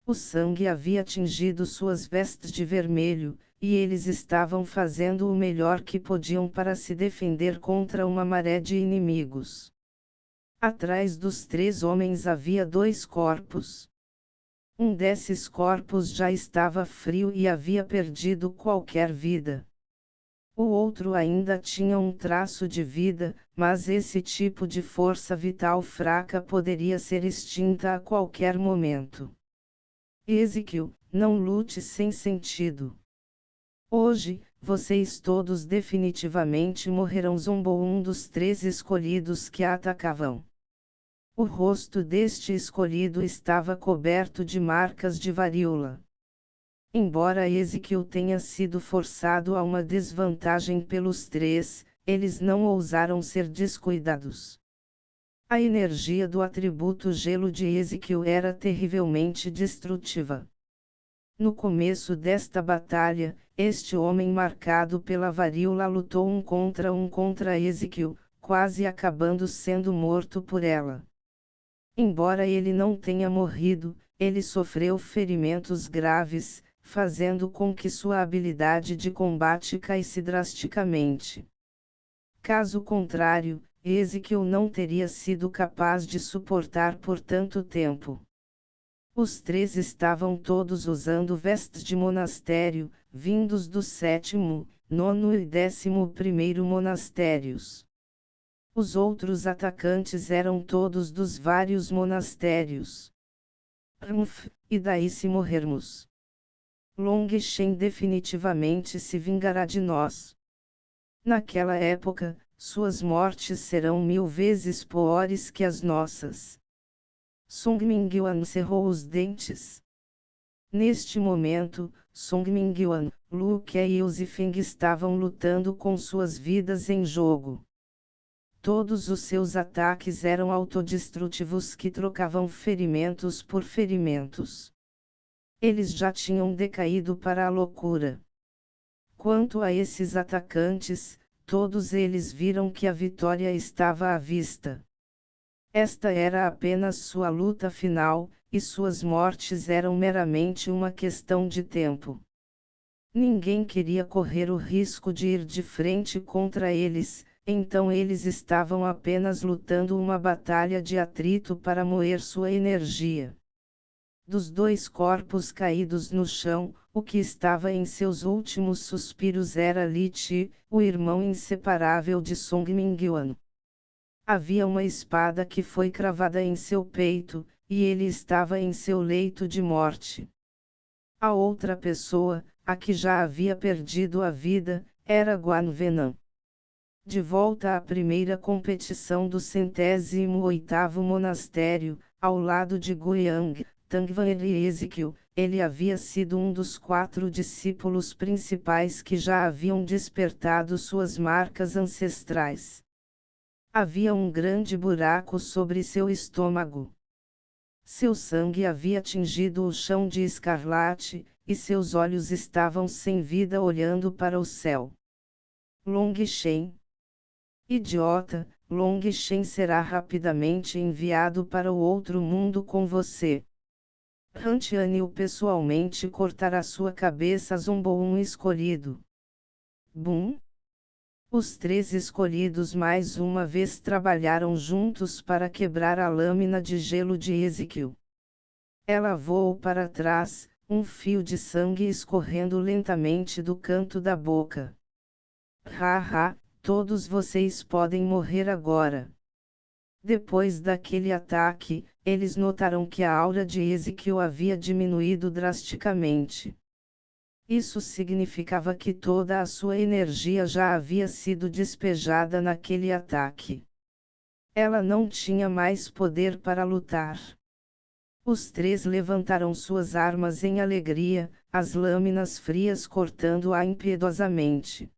O sangue havia tingido suas vestes de vermelho, e eles estavam fazendo o melhor que podiam para se defender contra uma maré de inimigos. Atrás dos 3 homens havia 2 corpos. Um desses corpos já estava frio e havia perdido qualquer vida. O outro ainda tinha um traço de vida, mas esse tipo de força vital fraca poderia ser extinta a qualquer momento. Ezequiel, não lute sem sentido. Hoje, vocês todos definitivamente morrerão, zombou um dos 3 escolhidos que a atacavam. O rosto deste escolhido estava coberto de marcas de varíola. Embora Ezequiel tenha sido forçado a uma desvantagem pelos 3, eles não ousaram ser descuidados. A energia do atributo gelo de Ezequiel era terrivelmente destrutiva. No começo desta batalha, este homem marcado pela varíola lutou um contra Ezequiel, quase acabando sendo morto por ela. Embora ele não tenha morrido, ele sofreu ferimentos graves, fazendo com que sua habilidade de combate caísse drasticamente. Caso contrário, Ezequiel não teria sido capaz de suportar por tanto tempo. Os 3 estavam todos usando vestes de monastério, vindos do 7º, 9º e 11º monastérios. Os outros atacantes eram todos dos vários monastérios. E daí se morrermos? Long Shen definitivamente se vingará de nós. Naquela época, suas mortes serão 1000 vezes piores que as nossas. Song Mingyuan cerrou os dentes. Neste momento, Song Mingyuan, Lu Ke e Zifeng estavam lutando com suas vidas em jogo. Todos os seus ataques eram autodestrutivos que trocavam ferimentos por ferimentos. Eles já tinham decaído para a loucura. Quanto a esses atacantes, todos eles viram que a vitória estava à vista. Esta era apenas sua luta final, e suas mortes eram meramente uma questão de tempo. Ninguém queria correr o risco de ir de frente contra eles, então eles estavam apenas lutando uma batalha de atrito para moer sua energia. Dos 2 corpos caídos no chão, o que estava em seus últimos suspiros era Li Chi, o irmão inseparável de Song Mingyuan. Havia uma espada que foi cravada em seu peito, e ele estava em seu leito de morte. A outra pessoa, a que já havia perdido a vida, era Guanvenan. De volta à primeira competição do 108º monastério, ao lado de Guiyang, Tangvan e Ezequiel, ele havia sido um dos 4 discípulos principais que já haviam despertado suas marcas ancestrais. Havia um grande buraco sobre seu estômago. Seu sangue havia tingido o chão de escarlate, e seus olhos estavam sem vida olhando para o céu. Long Shen. Idiota, Long Shen será rapidamente enviado para o outro mundo com você. Han Tianyu pessoalmente cortará sua cabeça, zombou um escolhido. Bum! Os 3 escolhidos mais uma vez trabalharam juntos para quebrar a lâmina de gelo de Ezequiel. Ela voou para trás, um fio de sangue escorrendo lentamente do canto da boca. Haha, todos vocês podem morrer agora. Depois daquele ataque, eles notaram que a aura de Ezequiel havia diminuído drasticamente. Isso significava que toda a sua energia já havia sido despejada naquele ataque. Ela não tinha mais poder para lutar. Os 3 levantaram suas armas em alegria, as lâminas frias cortando-a impiedosamente.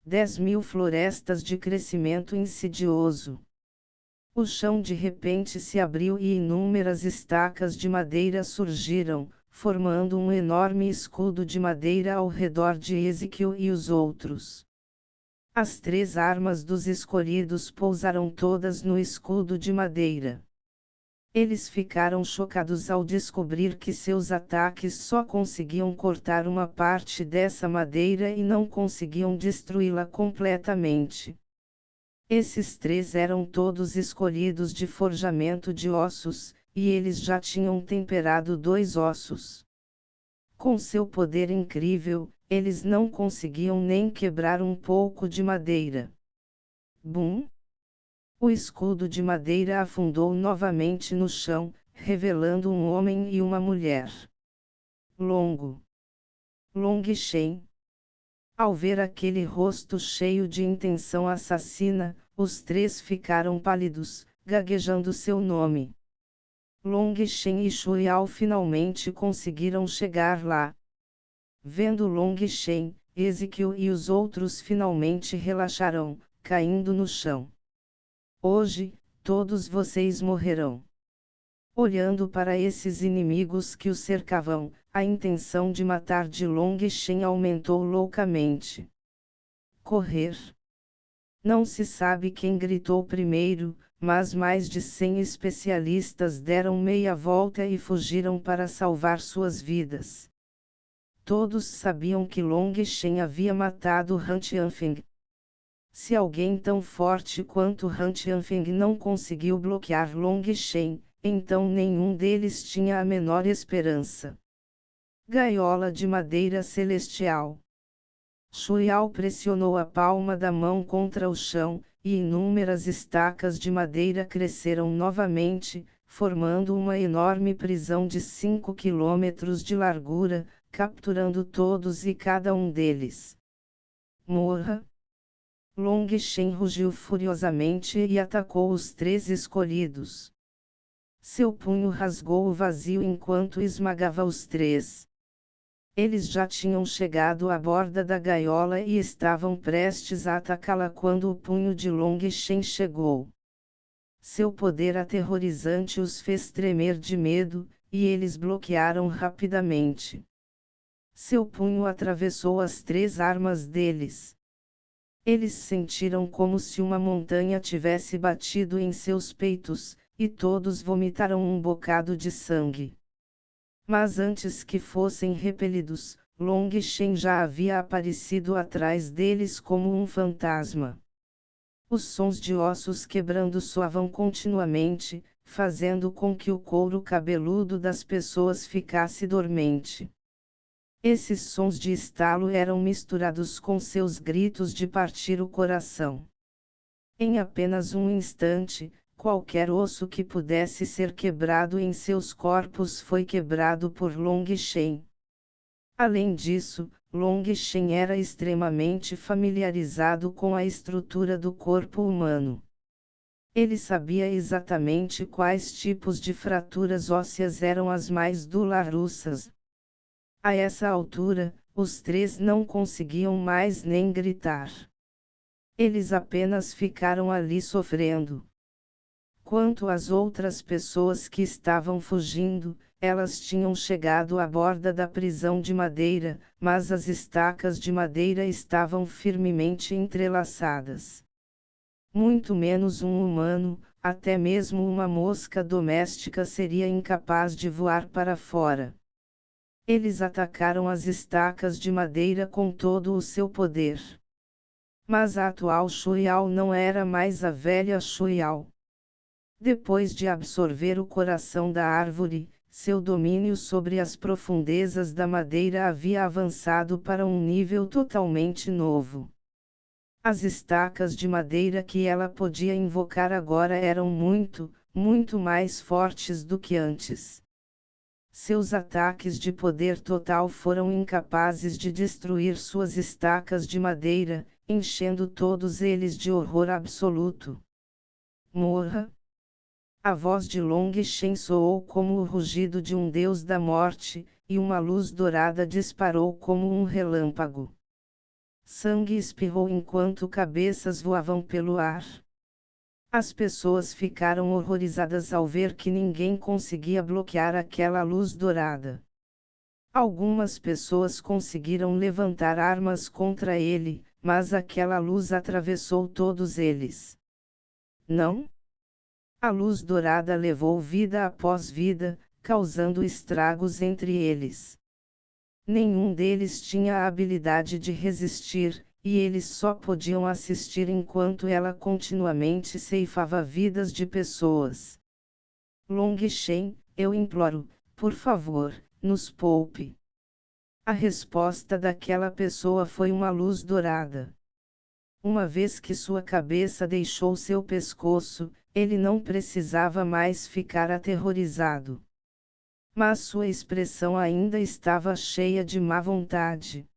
10.000 florestas de crescimento insidioso. O chão de repente se abriu e inúmeras estacas de madeira surgiram, formando um enorme escudo de madeira ao redor de Ezequiel e os outros. As 3 armas dos escolhidos pousaram todas no escudo de madeira. Eles ficaram chocados ao descobrir que seus ataques só conseguiam cortar uma parte dessa madeira e não conseguiam destruí-la completamente. Esses 3 eram todos escolhidos de forjamento de ossos, e eles já tinham temperado 2 ossos. Com seu poder incrível, eles não conseguiam nem quebrar um pouco de madeira. Bum! O escudo de madeira afundou novamente no chão, revelando um homem e uma mulher. Long Shen. Ao ver aquele rosto cheio de intenção assassina, os 3 ficaram pálidos, gaguejando seu nome. Long Shen e Shuiao finalmente conseguiram chegar lá. Vendo Long Shen, Ezequiel e os outros finalmente relaxaram, caindo no chão. Hoje, todos vocês morrerão. Olhando para esses inimigos que o cercavam, a intenção de matar de Long Shen aumentou loucamente. Correr. Não se sabe quem gritou primeiro, mas mais de 100 especialistas deram meia volta e fugiram para salvar suas vidas. Todos sabiam que Long Shen havia matado Han Tianfeng. Se alguém tão forte quanto Han Tianfeng não conseguiu bloquear Long Shen, então nenhum deles tinha a menor esperança. Gaiola de madeira celestial. Shuiao pressionou a palma da mão contra o chão, e inúmeras estacas de madeira cresceram novamente, formando uma enorme prisão de 5 quilômetros de largura, capturando todos e cada um deles. Morra! Long Shen rugiu furiosamente e atacou os 3 escolhidos. Seu punho rasgou o vazio enquanto esmagava os 3. Eles já tinham chegado à borda da gaiola e estavam prestes a atacá-la quando o punho de Long Shen chegou. Seu poder aterrorizante os fez tremer de medo, e eles bloquearam rapidamente. Seu punho atravessou as 3 armas deles. Eles sentiram como se uma montanha tivesse batido em seus peitos, e todos vomitaram um bocado de sangue. Mas antes que fossem repelidos, Long Shen já havia aparecido atrás deles como um fantasma. Os sons de ossos quebrando soavam continuamente, fazendo com que o couro cabeludo das pessoas ficasse dormente. Esses sons de estalo eram misturados com seus gritos de partir o coração. Em apenas um instante, qualquer osso que pudesse ser quebrado em seus corpos foi quebrado por Long Shen. Além disso, Long Shen era extremamente familiarizado com a estrutura do corpo humano. Ele sabia exatamente quais tipos de fraturas ósseas eram as mais dolorosas. A essa altura, os três não conseguiam mais nem gritar. Eles apenas ficaram ali sofrendo. Quanto às outras pessoas que estavam fugindo, elas tinham chegado à borda da prisão de madeira, mas as estacas de madeira estavam firmemente entrelaçadas. Muito menos um humano, até mesmo uma mosca doméstica seria incapaz de voar para fora. Eles atacaram as estacas de madeira com todo o seu poder. Mas a atual Shuiao não era mais a velha Shuiao. Depois de absorver o coração da árvore, seu domínio sobre as profundezas da madeira havia avançado para um nível totalmente novo. As estacas de madeira que ela podia invocar agora eram muito, muito mais fortes do que antes. Seus ataques de poder total foram incapazes de destruir suas estacas de madeira, enchendo todos eles de horror absoluto. Morra! A voz de Long Shen soou como o rugido de um deus da morte, e uma luz dourada disparou como um relâmpago. Sangue espirrou enquanto cabeças voavam pelo ar. As pessoas ficaram horrorizadas ao ver que ninguém conseguia bloquear aquela luz dourada. Algumas pessoas conseguiram levantar armas contra ele, mas aquela luz atravessou todos eles. Não? A luz dourada levou vida após vida, causando estragos entre eles. Nenhum deles tinha a habilidade de resistir, e eles só podiam assistir enquanto ela continuamente ceifava vidas de pessoas. Long Shen, eu imploro, por favor, nos poupe. A resposta daquela pessoa foi uma luz dourada. Uma vez que sua cabeça deixou seu pescoço, ele não precisava mais ficar aterrorizado. Mas sua expressão ainda estava cheia de má vontade.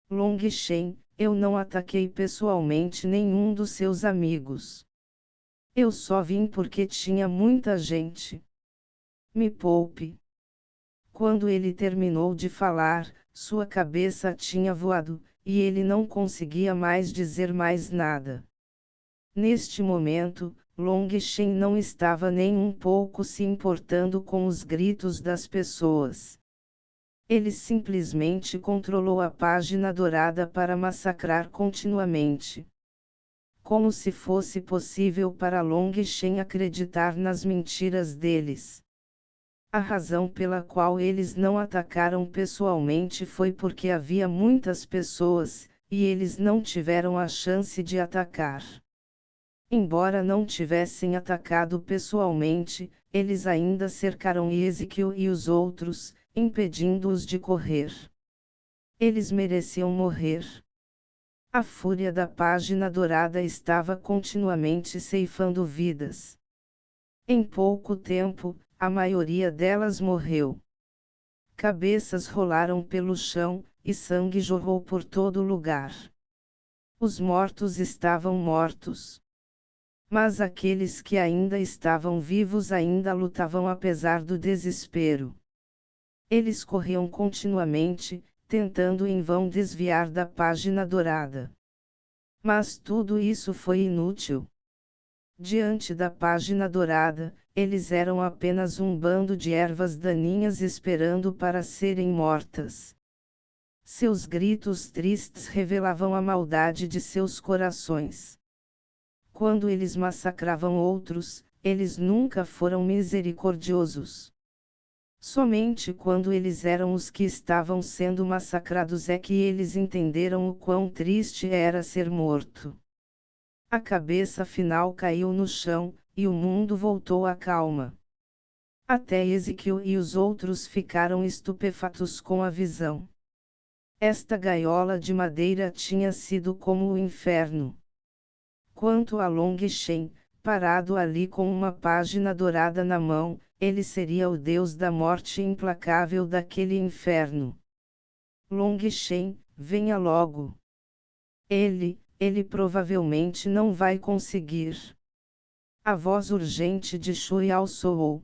Long Shen, eu não ataquei pessoalmente nenhum dos seus amigos. Eu só vim porque tinha muita gente. Me poupe. Quando ele terminou de falar, sua cabeça tinha voado, e ele não conseguia mais dizer mais nada. Neste momento, Long Shen não estava nem um pouco se importando com os gritos das pessoas. Ele simplesmente controlou a página dourada para massacrar continuamente. Como se fosse possível para Long Shen acreditar nas mentiras deles. A razão pela qual eles não atacaram pessoalmente foi porque havia muitas pessoas, e eles não tiveram a chance de atacar. Embora não tivessem atacado pessoalmente, eles ainda cercaram Ezequiel e os outros, impedindo-os de correr. Eles mereciam morrer. A fúria da página dourada estava continuamente ceifando vidas. Em pouco tempo, a maioria delas morreu. Cabeças rolaram pelo chão, e sangue jorrou por todo lugar. Os mortos estavam mortos. Mas aqueles que ainda estavam vivos ainda lutavam apesar do desespero. Eles corriam continuamente, tentando em vão desviar da página dourada. Mas tudo isso foi inútil. Diante da página dourada, eles eram apenas um bando de ervas daninhas esperando para serem mortas. Seus gritos tristes revelavam a maldade de seus corações. Quando eles massacravam outros, eles nunca foram misericordiosos. Somente quando eles eram os que estavam sendo massacrados é que eles entenderam o quão triste era ser morto. A cabeça final caiu no chão, e o mundo voltou à calma. Até Ezequiel e os outros ficaram estupefatos com a visão. Esta gaiola de madeira tinha sido como o inferno. Quanto a Long Shen, parado ali com uma página dourada na mão, ele seria o deus da morte implacável daquele inferno. Long Shen, venha logo. Ele provavelmente não vai conseguir. A voz urgente de Shui Ao soou.